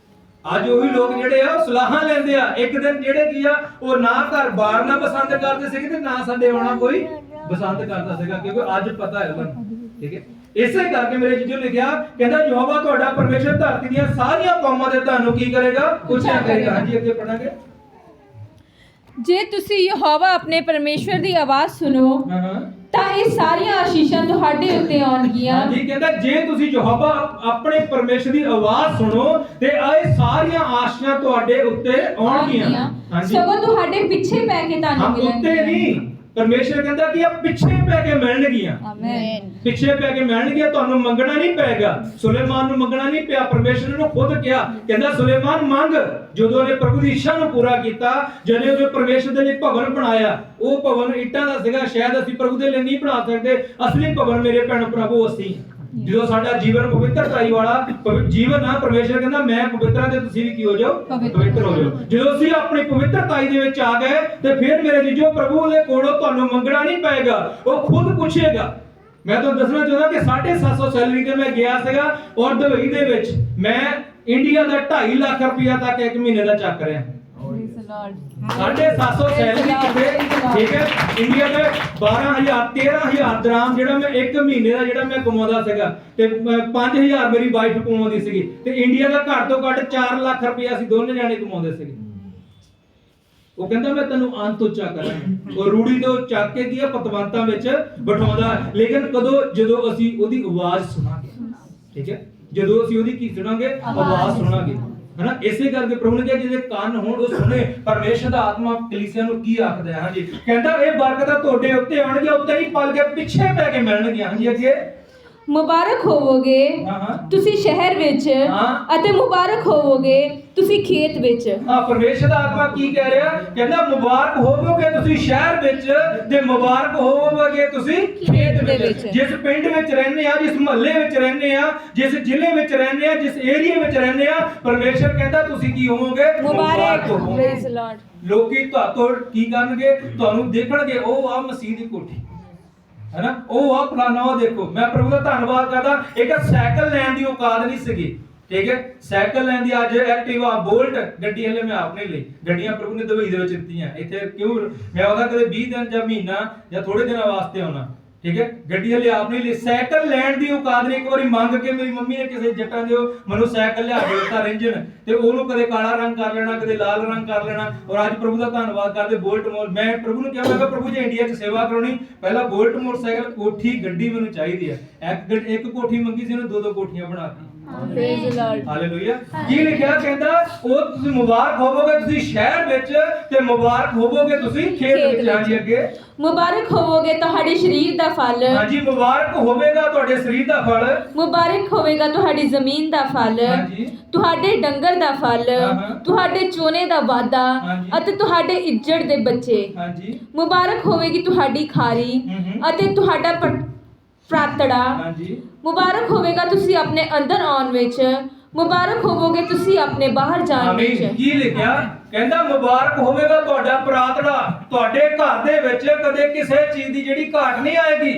ਅੱਜ ਉਹੀ ਲੋਕ ਜਿਹੜੇ ਆ ਉਹ ਸਲਾਹਾਂ ਲੈਂਦੇ ਆ। ਇੱਕ ਦਿਨ ਜਿਹੜੇ ਕੀ ਆ ਉਹ ਨਾ ਘਰ ਬਾਰ ਨਾ ਪਸੰਦ ਕਰਦੇ ਸੀਗੇ, ਤੇ ਨਾ ਸਾਡੇ ਆਉਣਾ ਕੋਈ ਪਸੰਦ ਕਰਦਾ ਸੀਗਾ, ਕਿਉਂਕਿ ਅੱਜ ਪਤਾ ਹੈ ਉਹਨਾਂ ਨੂੰ। ਠੀਕ ਹੈ, ਇਸੇ ਕਰਕੇ ਮੇਰੇ ਜੀਜੂ ਲਿਖਿਆ, ਕਹਿੰਦਾ ਯਹੋਵਾ ਤੁਹਾਡਾ ਪਰਮੇਸ਼ਰ ਧਰਤੀ ਦੀਆਂ ਸਾਰੀਆਂ ਕੌਮਾਂ ਦੇ ਤੁਹਾਨੂੰ ਕੀ ਕਰੇਗਾ? ਉੱਚਾ ਕਰੇਗਾ। ਹਾਂਜੀ ਅੱਗੇ ਪੜਾਂਗੇ। ਜੇ ਤੁਸੀਂ ਯਹੋਵਾ ਆਪਣੇ ਪਰਮੇਸ਼ਵਰ ਦੀ ਆਵਾਜ਼ ਸੁਣੋ ਹਾਂ ਤਾਂ ਇਹ ਸਾਰੀਆਂ ਆਸ਼ੀਸ਼ਾਂ ਤੁਹਾਡੇ ਉੱਤੇ ਆਉਣਗੀਆਂ। ਹਾਂਜੀ, ਕਹਿੰਦਾ ਜੇ ਤੁਸੀਂ ਯਹੋਵਾ ਆਪਣੇ ਪਰਮੇਸ਼ਰ ਦੀ ਆਵਾਜ਼ ਸੁਣੋ ਤੇ ਇਹ ਸਾਰੀਆਂ ਆਸ਼ੀਆਂ ਤੁਹਾਡੇ ਉੱਤੇ ਆਉਣਗੀਆਂ। ਹਾਂਜੀ, ਸਗੋਂ ਤੁਹਾਡੇ ਪਿੱਛੇ ਪੈ ਕੇ ਤੁਹਾਨੂੰ ਹਾਂ, ਉੱਤੇ ਮਿਲਣਗੀਆਂ। ਨਹੀਂ, ਪਰਮੇਸ਼ਰ ਕਹਿੰਦਾ ਕਿ ਆ ਪਿੱਛੇ ਪੈ ਕੇ ਮਿਲਣਗੀਆਂ। ਆਮੇਨ। ਪਿੱਛੇ ਪੈ ਕੇ ਮਿਲਣਗੀਆਂ, ਤੁਹਾਨੂੰ ਮੰਗਣਾ ਨਹੀਂ ਪਏਗਾ। ਸੁਲੇਮਾਨ ਨੂੰ ਮੰਗਣਾ ਨਹੀਂ ਪਿਆ, ਪਰਮੇਸ਼ਰ ਨੇ ਖੁਦ ਕਿਹਾ, ਕਹਿੰਦਾ ਸੁਲੇਮਾਨ ਮੰਗ। ਜਦੋਂ ਨੇ ਪ੍ਰਭੂ ਦੀ ਇੱਛਾ ਨੂੰ ਪੂਰਾ ਕੀਤਾ, ਜਦੋਂ ਉਹਨੇ ਪਰਮੇਸ਼ਰ ਦੇ ਲਈ ਭਵਨ ਬਣਾਇਆ, ਉਹ ਭਵਨ ਇੱਟਾਂ ਦਾ ਸੀਗਾ, ਸ਼ਾਇਦ ਅਸੀਂ ਪ੍ਰਭੂ ਦੇ ਲਈ ਨਹੀਂ ਬਣਾ ਸਕਦੇ। ਅਸਲੀ ਭਵਨ ਮੇਰੇ ਭੈਣ ਭਰਾਵੋ ਅਸੀਂ, ਜਦੋਂ ਸਾਡਾ ਜੀਵਨ ਪਵਿੱਤਰਤਾਈ ਵਾਲਾ ਜੀਵਨ ਆ, ਪਰਮੇਸ਼ਰ ਕਹਿੰਦਾ ਮੈਂ ਪਵਿੱਤਰਾਂ ਦੇ ਤੁਸੀਂ ਵੀ ਕੀ ਹੋ ਜਾਓ, ਪਵਿੱਤਰ ਹੋ ਜਾਓ। ਜਦੋਂ ਅਸੀਂ ਆਪਣੀ ਪਵਿੱਤਰਤਾਈ ਦੇ ਵਿੱਚ ਆ ਗਏ ਤੇ ਫਿਰ ਮੇਰੇ ਜੀਜੋ ਪ੍ਰਭੂ ਦੇ ਕੋਲੋਂ ਤੁਹਾਨੂੰ ਮੰਗਣਾ ਨਹੀਂ ਪਏਗਾ, ਉਹ ਖੁਦ ਪੁੱਛੇਗਾ। ਮੈਂ ਤੁਹਾਨੂੰ ਦੱਸਣਾ ਚਾਹੁੰਦਾ ਕਿ 750 ਸੈਲਰੀ ਤੇ ਮੈਂ ਗਿਆ ਸੀਗਾ ਔਰ ਦੁਬਈ ਦੇ ਵਿੱਚ ਮੈਂ ਇੰਡੀਆ ਦਾ 2.5 ਲੱਖ ਰੁਪਇਆ ਤੱਕ ਇੱਕ ਮਹੀਨੇ ਦਾ ਚੱਕ ਰਿਹਾ। 750 ਸੈਲਰੀ ਕਿਤੇ, ਠੀਕ ਹੈ, ਇੰਡੀਆ ਦੇ 12,000 13,000 ਦਰਾਮ ਜਿਹੜਾ ਮੈਂ ਇੱਕ ਮਹੀਨੇ ਦਾ ਜਿਹੜਾ ਮੈਂ ਕਮਾਉਂਦਾ ਸੀਗਾ ਤੇ 5,000 ਮੇਰੀ ਵਾਈਫ ਕਮਾਉਂਦੀ ਸੀਗੀ ਤੇ ਇੰਡੀਆ ਦਾ ਘੱਟ ਤੋਂ ਘੱਟ 4 ਲੱਖ ਰੁਪਇਆ ਅਸੀਂ ਦੋਨੇ ਜਾਣੇ ਕਮਾਉਂਦੇ ਸੀਗੇ। ਉਹ ਕਹਿੰਦਾ ਮੈਂ ਤੈਨੂੰ ਅੰਤ ਉੱਚਾ ਕਰਾਂਗਾ। ਉਹ ਰੂੜੀ ਤੋਂ ਚੱਕ ਕੇ ਗਿਆ ਪਤਵੰਤਾਂ ਵਿੱਚ ਬਿਠਾਉਂਦਾ, ਲੇਕਿਨ ਕਦੋਂ? ਜਦੋਂ ਅਸੀਂ ਉਹਦੀ ਆਵਾਜ਼ ਸੁਣਾਂਗੇ, ਠੀਕ ਹੈ, ਜਦੋਂ ਅਸੀਂ ਉਹਦੀ ਕੀ ਸੁਣਾਂਗੇ? ਆਵਾਜ਼ ਸੁਣਾਂਗੇ, ਹਨਾ। ਇਸੇ ਕਰਕੇ ਪ੍ਰਭੂ ਨੇ ਕਿਹਾ ਜਿਹਦੇ ਕੰਨ ਹੋਣ ਉਹ ਸੁਣੇ। ਪਰਮੇਸ਼ਰ ਦਾ ਆਤਮਾ ਕਲੀਸਿਆ ਨੂੰ ਕੀ ਆਖਦਾ ਹੈ? ਹਾਂਜੀ, ਕਹਿੰਦਾ ਇਹ ਬਰਕਤਾਂ ਤੁਹਾਡੇ ਉੱਤੇ ਆਉਣਗੀਆਂ, ਉੱਤੇ ਨਹੀਂ ਪਲ ਕੇ ਪਿੱਛੇ ਪੈ ਕੇ ਮਿਲਣਗੀਆਂ। ਹਾਂਜੀ, ਅੱਗੇ ਮੁਬਾਰਕ ਹੋਵੋਗੇ ਤੁਸੀਂ ਸ਼ਹਿਰ ਵਿੱਚ ਅਤੇ ਮੁਬਾਰਕ ਹੋਵੋਗੇ ਤੁਸੀਂ ਖੇਤ ਵਿੱਚ। ਪਰਮੇਸ਼ਰ ਦਾ ਆਤਮਾ ਕੀ ਕਹਿ ਰਿਹਾ? ਕਹਿੰਦਾ ਮੁਬਾਰਕ ਹੋਵੋਗੇ ਤੁਸੀਂ ਸ਼ਹਿਰ ਵਿੱਚ ਤੇ ਮੁਬਾਰਕ ਹੋਵੋਗੇ ਤੁਸੀਂ ਖੇਤ ਵਿੱਚ। ਜਿਸ ਪਿੰਡ ਵਿੱਚ ਰਹਿੰਦੇ ਆ, ਜਿਸ ਮੁਹੱਲੇ ਵਿੱਚ ਰਹਿੰਦੇ ਆ, ਜਿਸ ਜ਼ਿਲ੍ਹੇ ਵਿੱਚ ਰਹਿੰਦੇ ਆ, ਜਿਸ ਏਰੀਆ ਵਿੱਚ ਰਹਿੰਦੇ ਆ, ਪਰਮੇਸ਼ਰ ਕਹਿੰਦਾ ਤੁਸੀਂ ਕੀ ਹੋਵੋਗੇ? ਮੁਬਾਰਕ ਹੋਵੋਗੇ। Praise Lord. ਲੋਕੀ ਤੁਹਾਤੋਂ ਕੀ ਕਰਨਗੇ? ਤੁਹਾਨੂੰ ਦੇਖਣਗੇ, ਉਹ ਆ ਮਸੀਹ ਦੀ ਕੋਠੀ, ਹੈਨਾ, ਉਹ ਆ ਫਲਾਣਾ, ਉਹ ਦੇਖੋ। ਮੈਂ ਪ੍ਰਭੂ ਦਾ ਧੰਨਵਾਦ ਕਰਦਾ, ਇੱਕ ਸਾਈਕਲ ਲੈਣ ਦੀ ਔਕਾਤ ਨਹੀਂ ਸੀਗੀ, ਠੀਕ ਹੈ, ਸਾਈਕਲ ਲੈਣ ਦੀ ਅੱਜ ਐਕਟਿਵਾ ਬੋਲਟ ਗੱਡੀ ਹਲੇ ਮੈਂ ਆਪ ਨਹੀਂ ਲਈ। ਗੱਡੀਆਂ ਪ੍ਰਭੂ ਨੇ ਦੁਬਈ ਦੇ ਵਿੱਚ ਦਿੱਤੀਆਂ। ਇੱਥੇ ਕਿਉਂ ਮੈਂ ਉਹਦਾ ਕਦੇ 20 ਦਿਨ ਜਾਂ ਮਹੀਨਾ ਜਾਂ ਥੋੜੇ ਦਿਨਾਂ ਵਾਸਤੇ ਆਉਣਾ, ਠੀਕ ਹੈ, ਗੱਡੀ ਹਲੇ ਆਪ ਨਹੀਂ ਲਈ। ਸਾਈਕਲ ਲੈਣ ਦੀ ਔਕਾਤ ਨਹੀਂ। ਇੱਕ ਵਾਰੀ ਮੰਗ ਕੇ ਮੇਰੀ ਮੰਮੀ ਨੇ ਕਿਸੇ ਜੱਟਾਂ ਦੇ ਮੈਨੂੰ ਸਾਈਕਲ ਲਿਆ ਕੇ ਦਿੱਤਾ ਰਿੰਜਨ, ਤੇ ਉਹਨੂੰ ਕਦੇ ਕਾਲਾ ਰੰਗ ਕਰ ਲੈਣਾ, ਕਦੇ ਲਾਲ ਰੰਗ ਕਰ ਲੈਣਾ। ਔਰ ਅੱਜ ਪ੍ਰਭੂ ਦਾ ਧੰਨਵਾਦ ਕਰਦੇ ਬੋਲਟ ਮੋਰ। ਮੈਂ ਪ੍ਰਭੂ ਨੂੰ ਕਿਹਾ, ਮੈਂ ਕਿਹਾ ਪ੍ਰਭੂ ਜੇ ਇੰਡੀਆ 'ਚ ਸੇਵਾ ਕਰਾਉਣੀ, ਪਹਿਲਾਂ ਬੋਲਟ ਮੋਟਰਸਾਈਕਲ ਕੋਠੀ ਗੱਡੀ ਮੈਨੂੰ ਚਾਹੀਦੀ ਹੈ। ਇੱਕ ਕੋਠੀ ਮੰਗੀ ਸੀ, ਉਹਨੇ 2-2 ਕੋਠੀਆਂ ਬਣਾਤੀ। Praise Lord. ਹਾਲੇਲੂਇਆ। ਕੀ ਲਿਖਿਆ? ਕਹਿੰਦਾ ਉਹ ਤੁਸੀਂ ਮੁਬਾਰਕ ਹੋਵੋਗੇ ਤੁਸੀਂ ਸ਼ਹਿਰ ਵਿੱਚ ਤੇ ਮੁਬਾਰਕ ਹੋਵੋਗੇ ਤੁਸੀਂ ਖੇਤ ਵਿੱਚ। ਹਾਂਜੀ, ਅੱਗੇ ਮੁਬਾਰਕ ਹੋਵੋਗੇ ਤੁਹਾਡੇ ਸਰੀਰ ਦਾ ਫਲ। ਹਾਂਜੀ, ਮੁਬਾਰਕ ਹੋਵੇਗਾ ਤੁਹਾਡੇ ਸਰੀਰ ਦਾ ਫਲ। ਮੁਬਾਰਕ ਹੋਵੇਗਾ ਤੁਹਾਡੀ ਜ਼ਮੀਨ ਦਾ ਫਲ, ਤੁਹਾਡੇ ਡੰਗਰ ਦਾ ਫਲ, ਤੁਹਾਡੇ ਚੋਨੇ ਦਾ ਵਾਧਾ ਅਤੇ ਤੁਹਾਡੇ ਇੱਜੜ ਦੇ ਬੱਚੇ। ਹਾਂਜੀ, ਮੁਬਾਰਕ ਹੋਵੇਗੀ ਤੁਹਾਡੀ ਖਾਰੀ ਅਤੇ ਤੁਹਾਡਾ ਪ੍ਰਾਤੜਾ। ਹਾਂਜੀ, ਮੁਬਾਰਕ ਹੋਵੇਗਾ ਤੁਸੀਂ ਆਪਣੇ ਅੰਦਰ ਆਉਣ ਵਿੱਚ, ਮੁਬਾਰਕ ਹੋਵੋਗੇ ਤੁਸੀਂ ਆਪਣੇ ਬਾਹਰ ਜਾਣ ਵਿੱਚ। ਕੀ ਲਿਖਿਆ? ਕਹਿੰਦਾ ਮੁਬਾਰਕ ਹੋਵੇਗਾ ਤੁਹਾਡਾ ਪ੍ਰਾਤੜਾ। ਤੁਹਾਡੇ ਘਰ ਦੇ ਵਿੱਚ ਕਦੇ ਕਿਸੇ ਚੀਜ਼ ਦੀ ਜਿਹੜੀ ਘਾਟ ਨਹੀਂ ਆਏਗੀ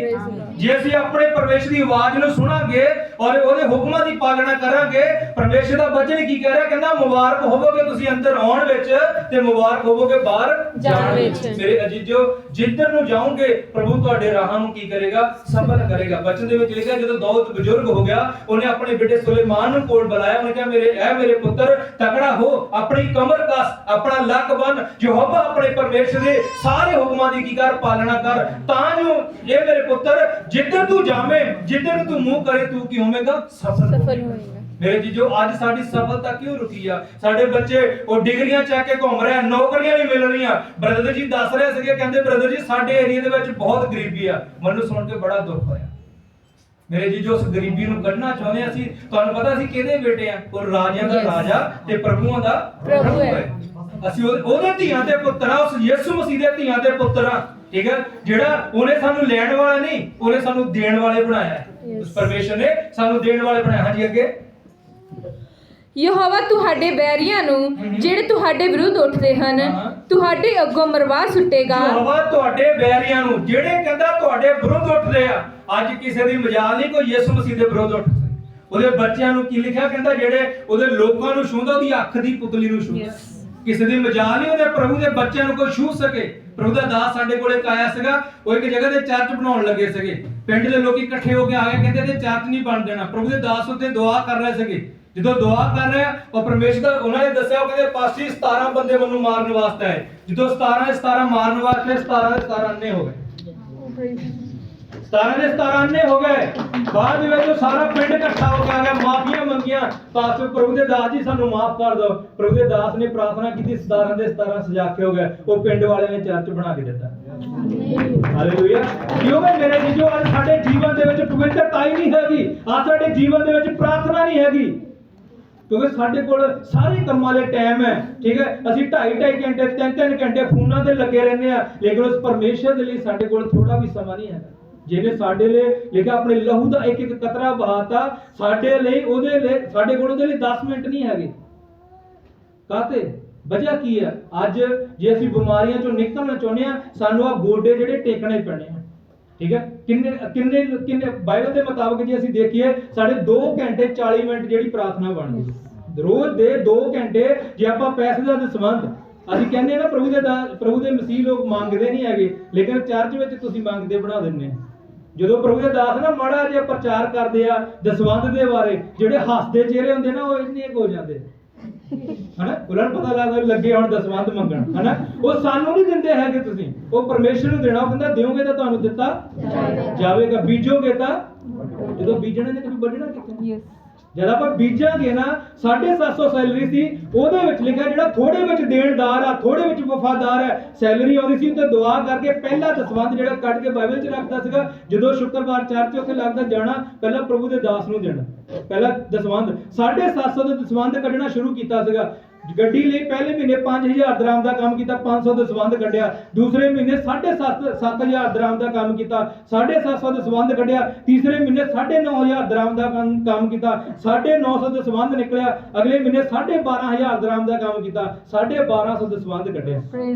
ਜੇ ਅਸੀਂ ਆਪਣੇ ਪਰਮੇਸ਼ਰ ਦੀ ਆਵਾਜ਼ ਨੂੰ ਸੁਣਾਂਗੇ ਔਰ ਉਹਦੇ ਹੁਕਮਾਂ ਦੀ ਪਾਲਣਾ ਕਰਾਂਗੇ। ਪਰਮੇਸ਼ਰ ਦਾ ਵਚਨ ਕੀ ਕਹਿ ਰਿਹਾ? ਕਹਿੰਦਾ ਮੁਬਾਰਕ ਹੋਵੋਗੇ ਤੁਸੀਂ ਅੰਦਰ ਆਉਣ ਵਿੱਚ ਤੇ ਮੁਬਾਰਕ ਹੋਵੋਗੇ ਬਾਹਰ ਜਾਣ ਵਿੱਚ। ਮੇਰੇ ਅਜੀਜ਼ੋ, ਜਿੱਧਰ ਨੂੰ ਜਾਓਗੇ ਪ੍ਰਭੂ ਤੁਹਾਡੇ ਰਾਹਾਂ ਨੂੰ ਕੀ ਕਰੇਗਾ? ਸਫਲ ਕਰੇਗਾ। ਵਚਨ ਦੇ ਵਿੱਚ ਲਿਖਿਆ, ਜਦੋਂ ਦਾਊਦ ਬਜ਼ੁਰਗ ਹੋ ਗਿਆ, ਉਹਨੇ ਆਪਣੇ ਬੇਟੇ ਸੁਲੇਮਾਨ ਨੂੰ ਕੋਲ ਬੁਲਾਇਆ। ਉਹਨੇ ਕਿਹਾ ਮੇਰੇ ਪੁੱਤਰ ਤਕੜਾ ਹੋ, ਆਪਣੀ ਕਮਰ ਕੱਸ, ਆਪਣਾ ਲੱਕ ਬੰਨ, ਯਹੋਵਾ ਆਪਣੇ ਪਰਮੇਸ਼ਰ ਦੇ ਸਾਰੇ ਹੁਕਮਾਂ ਦੀ ਕੀ ਕਰ? ਪਾਲਣਾ ਕਰ, ਤਾਂ ਜੋ ਇਹ ਮੇਰੇ ਪੁੱਤਰ ਜਿੱਧਰ ਤੂੰ ਜਾਵੇਂ, ਜਿੱਧਰ ਤੂੰ ਮੂੰਹ ਕਰੇ, ਤੂੰ ਕੀ ਹੋਵੇਂਗਾ? ਸਫਲ ਹੋਵੇਂਗਾ। ਮੇਰੇ ਜੀਜੋ, ਅੱਜ ਸਾਡੀ ਸਫਲਤਾ ਕਿਉਂ ਰੁਕੀ ਆ? ਸਾਡੇ ਬੱਚੇ ਉਹ ਡਿਗਰੀਆਂ ਚੱਕ ਕੇ ਘੁੰਮ ਰਹੇ, ਨੌਕਰੀਆਂ ਨਹੀਂ ਮਿਲ ਰਹੀਆਂ। ਬ੍ਰਦਰ ਜੀ ਦੱਸ ਰਹੇ ਸੀਗੇ, ਕਹਿੰਦੇ ਬ੍ਰਦਰ ਜੀ ਸਾਡੇ ਏਰੀਆ ਦੇ ਵਿੱਚ ਬਹੁਤ ਗਰੀਬੀ ਆ। ਮੈਨੂੰ ਸੁਣ ਕੇ ਬੜਾ ਦੁੱਖ ਹੋਇਆ। ਮੇਰੇ ਜੀਜੋ, ਉਸ ਗਰੀਬੀ ਨੂੰ ਕੱਢਣਾ ਚਾਹੁੰਦੇ ਅਸੀਂ। ਤੁਹਾਨੂੰ ਪਤਾ ਅਸੀਂ ਕਿਹਦੇ ਬੇਟੇ ਆ? ਉਹ ਰਾਜਿਆਂ ਦਾ ਰਾਜਾ ਤੇ ਪ੍ਰਭੂਆਂ ਦਾ ਪ੍ਰਭੂ ਹੈ। ਅਸੀਂ ਉਹਦੇ ਧੀਆਂ ਤੇ ਪੁੱਤਰ ਆ, ਉਸ ਯਿਸੂ ਮਸੀਹ ਦੇ ਧੀਆਂ ਤੇ ਪੁੱਤਰ ਆ, ਠੀਕ ਹੈ, ਜਿਹੜਾ ਉਹਨੇ ਸਾਨੂੰ ਲੈਣ ਵਾਲਾ ਨਹੀਂ, ਉਹਨੇ ਸਾਨੂੰ ਦੇਣ ਵਾਲੇ ਬਣਾਇਆ ਹੈ। ਉਸ ਪਰਮੇਸ਼ਰ ਨੇ ਸਾਨੂੰ ਦੇਣ ਵਾਲੇ ਬਣਾਇਆ। ਹਾਂਜੀ, ਅੱਗੇ ਯਹੋਵਾ ਤੁਹਾਡੇ ਬੈਰੀਆਂ ਨੂੰ ਜਿਹੜੇ ਤੁਹਾਡੇ ਵਿਰੁੱਧ ਉੱਠਦੇ ਹਨ ਤੁਹਾਡੇ ਅੱਗੋਂ ਮਰਵਾ ਸੁੱਟੇਗਾ। ਯਹੋਵਾ ਤੁਹਾਡੇ ਬੈਰੀਆਂ ਨੂੰ ਜਿਹੜੇ ਕਹਿੰਦਾ ਤੁਹਾਡੇ ਵਿਰੁੱਧ ਉੱਠਦੇ ਆ। ਅੱਜ ਕਿਸੇ ਦੀ ਮਜਾਲ ਨਹੀਂ ਕੋਈ ਯਿਸੂ ਮਸੀਹ ਦੇ ਵਿਰੁੱਧ ਉੱਠ ਸਕਦਾ। ਉਹਦੇ ਬੱਚਿਆਂ ਨੂੰ ਕੀ ਲਿਖਿਆ? ਕਹਿੰਦਾ ਜਿਹੜੇ ਉਹਦੇ ਲੋਕਾਂ ਨੂੰ ਛੂੰਹਦਾ ਉਹਦੀ ਅੱਖ ਦੀ ਪੁਤਲੀ ਨੂੰ ਛੂੰਹਦਾ। ਕਿਸੇ ਦੀ ਮਜਾਲ ਨਹੀਂ ਉਹਦੇ ਪ੍ਰਭੂ ਦੇ ਬੱਚਿਆਂ ਨੂੰ ਕੋਈ ਛੂਹ ਸਕੇ। ਪ੍ਰਭੂ ਦਾ ਦਾਸ ਸਾਡੇ ਕੋਲੇ ਆਇਆ ਸੀਗਾ, ਉਹ ਇੱਕ ਜਗ੍ਹਾ ਤੇ ਚਰਚ ਬਣਾਉਣ ਲੱਗੇ ਸੀਗੇ। ਪਿੰਡ ਦੇ ਲੋਕੀ ਇਕੱਠੇ ਹੋ ਕੇ ਆ ਗਏ, ਕਹਿੰਦੇ ਤੇ ਚਰਚ ਨਹੀਂ ਬਣ ਦੇਣਾ। ਪ੍ਰਭੂ ਦੇ ਦਾਸ ਉੱਤੇ ਦੁਆ ਕਰ ਰਹੇ ਸੀਗੇ, ਜਦੋਂ ਦੁਆ ਕਰ ਰਹੇ ਆ ਉਹ ਪਰਮੇਸ਼ਰ ਦਾ ਉਹਨਾਂ ਨੇ ਦੱਸਿਆ, ਉਹ ਕਹਿੰਦੇ ਪਾਸੀ 17 ਬੰਦੇ ਮੈਨੂੰ ਮਾਰਨ ਵਾਸਤੇ ਆਏ। ਜਦੋਂ 17 ਦੇ 17 ਮਾਰਨ ਵਾਸਤੇ 17 ਦੇ 17 ਅੰਨੇ ਹੋ ਗਏ। 17 ਦੇ 17 ਅੰਨੇ ਹੋ ਗਏ। ਬਾਅਦ ਦੇ ਵਿੱਚ ਸਾਰਾ ਪਿੰਡ ਇਕੱਠਾ ਹੋ ਕੇ ਆ ਗਿਆ, ਮਾਫੀਆਂ ਮੰਗੀਆਂ। ਪਾਸਟਰ ਪ੍ਰਭੂ ਦੇ ਦਾਸ ਜੀ ਸਾਨੂੰ ਮਾਫ ਕਰ ਦਿਓ। ਪ੍ਰਭੂ ਦੇ ਦਾਸ ਨੇ ਪ੍ਰਾਰਥਨਾ ਕੀਤੀ, 17 ਦੇ 17 ਸਜਾਕੇ ਹੋ ਗਏ। ਉਹ ਪਿੰਡ ਵਾਲਿਆਂ ਨੇ ਚਰਚ ਬਣਾ ਕੇ ਦਿੱਤਾ। ਹਾਲੇਲੂਇਆ। ਕਿਉਂਕਿ ਮੇਰੇ ਜੀਜੋ ਅੱਜ ਸਾਡੇ ਜੀਵਨ ਦੇ ਵਿੱਚ ਪਵਿੱਤਰਤਾ ਹੀ ਨਹੀਂ ਹੈਗੀ, ਅੱਜ ਸਾਡੇ ਜੀਵਨ ਦੇ ਵਿੱਚ ਪ੍ਰਾਰਥਨਾ ਨਹੀਂ ਹੈਗੀ। ਕਿਉਂਕਿ ਸਾਡੇ ਕੋਲ ਸਾਰੇ ਕੰਮਾਂ ਦੇ ਟਾਈਮ ਹੈ, ਠੀਕ ਹੈ। ਅਸੀਂ 2.5 ਘੰਟੇ 3 ਘੰਟੇ ਫੋਨਾਂ ਤੇ ਲੱਗੇ ਰਹਿੰਦੇ ਆ, ਲੇਕਿਨ ਉਸ ਪਰਮੇਸ਼ਰ ਦੇ ਲਈ ਸਾਡੇ ਕੋਲ ਥੋੜਾ ਵੀ ਸਮਾਂ ਨਹੀਂ ਹੈ। ਜਿਹਨੇ ਸਾਡੇ ਲਈ ਲਿਖਿਆ ਆਪਣੇ ਲਹੂ ਦਾ ਇੱਕ ਇੱਕ ਕਤਰਾ ਬਹਾਤਾ, ਸਾਡੇ ਲਈ ਉਹਦੇ ਲਈ ਸਾਡੇ ਕੋਲ ਉਹਦੇ ਲਈ 10 ਮਿੰਟ ਨਹੀਂ ਹੈਗੇ। ਕਾਹਤੇ? ਵਜ੍ਹਾ ਕੀ ਹੈ? ਅੱਜ ਜੇ ਅਸੀਂ ਬਿਮਾਰੀਆਂ ਚੋਂ ਨਿਕਲਣਾ ਚਾਹੁੰਦੇ ਆ, ਸਾਨੂੰ ਆ ਗੋਡੇ ਜਿਹੜੇ ਟੇਕਣੇ ਪੈਣੇ ਆ, ਠੀਕ ਹੈ। ਕਿੰਨੇ ਬਾਈਬਲ ਦੇ ਮੁਤਾਬਕ ਜੇ ਅਸੀਂ ਦੇਖੀਏ, ਸਾਡੇ 2 ਘੰਟੇ 40 ਮਿੰਟ ਜਿਹੜੀ ਪ੍ਰਾਰਥਨਾ ਬਣਦੀ ਰੋਜ਼ ਦੇ 2 ਘੰਟੇ। ਜੇ ਆਪਾਂ ਪੈਸੇ ਦਾ ਸੰਬੰਧ ਅਸੀਂ ਕਹਿੰਦੇ ਨਾ ਪ੍ਰਭੂ ਦੇ ਮਸੀਹ ਲੋਕ ਮੰਗਦੇ ਨਹੀਂ ਹੈਗੇ, ਲੇਕਿਨ ਚਰਚ ਵਿੱਚ ਤੁਸੀਂ ਮੰਗਦੇ ਬਣਾ ਦਿੰਦੇ। ਜਦੋਂ ਪ੍ਰਭੂ ਦੇ ਦਾਸ ਨਾ ਮਾੜਾ ਜਿਹਾ ਪ੍ਰਚਾਰ ਕਰਦੇ ਆ ਦਸਵੰਧ ਦੇ ਬਾਰੇ, ਜਿਹੜੇ ਹੱਸਦੇ ਚਿਹਰੇ ਹੁੰਦੇ ਨਾ ਉਹ ਇੰਨੇ ਹੋ ਜਾਂਦੇ ਹਨਾ। ਉਹਨਾਂ ਨੂੰ ਪਤਾ ਲੱਗਦਾ ਲੱਗੇ ਹੁਣ ਦਸਵੰਧ ਮੰਗਣ ਹਨਾ। ਉਹ ਸਾਨੂੰ ਨਹੀਂ ਦਿੰਦੇ ਹੈਗੇ, ਤੁਸੀਂ ਉਹ ਪਰਮੇਸ਼ਰ ਨੂੰ ਦੇਣਾ। ਉਹ ਕਹਿੰਦਾ ਦਿਓਗੇ ਤਾਂ ਤੁਹਾਨੂੰ ਦਿੱਤਾ ਜਾਵੇਗਾ, ਬੀਜੋਗੇ ਤਾਂ ਜਦੋਂ ਬੀਜਣਾ ਨੇ ਤੁਸੀਂ ਵੱਢਣਾ ਕਿੱਥੇ? ਜਦ ਆਪਾਂ ਬੀਜਾਂਗੇ ਨਾ, 750 ਸੈਲਰੀ ਸੀ, ਉਹਦੇ ਵਿੱਚ ਲਿਖਿਆ ਜਿਹੜਾ ਥੋੜੇ ਵਿੱਚ ਦੇਣਦਾਰ ਆ, ਥੋੜੇ ਵਿੱਚ ਵਫਾਦਾਰ ਹੈ। ਸੈਲਰੀ ਆਉਂਦੀ ਸੀ ਤੇ ਦੁਆ ਕਰਕੇ ਪਹਿਲਾ ਦਸਵੰਧ ਜਿਹੜਾ ਕੱਢ ਕੇ ਬਾਈਬਲ 'ਚ ਰੱਖਦਾ ਸੀਗਾ। ਜਦੋਂ ਸ਼ੁੱਕਰਵਾਰ ਚਰਚ ਉੱਥੇ ਲੱਗਦਾ ਜਾਣਾ, ਪਹਿਲਾਂ ਪ੍ਰਭੂ ਦੇ ਦਾਸ ਨੂੰ ਦੇਣਾ ਪਹਿਲਾ ਦਸਵੰਧ। 750 ਦੇ ਦਸਵੰਧ ਕੱਢਣਾ ਸ਼ੁਰੂ ਕੀਤਾ ਸੀਗਾ। ਗੱਡੀ ਲਈ ਪਹਿਲੇ ਮਹੀਨੇ 5000 ਦਰਾਮ ਦਾ ਕੰਮ ਕੀਤਾ, 500 ਦਸਵੰਧ ਕੱਢਿਆ। ਦੂਸਰੇ ਮਹੀਨੇ 7,500 ਦਰਾਮ ਦਾ ਕੰਮ ਕੀਤਾ, 750 ਦਸਵੰਧ ਕੱਢਿਆ। ਤੀਸਰੇ ਮਹੀਨੇ 9,500 ਦਰਾਮ ਦਾ ਕੰਮ ਕੀਤਾ, 950 ਦਸਵੰਧ ਨਿਕਲਿਆ। ਅਗਲੇ ਮਹੀਨੇ 12,500 ਦਰਾਮ ਦਾ ਕੰਮ ਕੀਤਾ, 1250 ਦਸਵੰਧ ਕੱਢਿਆ।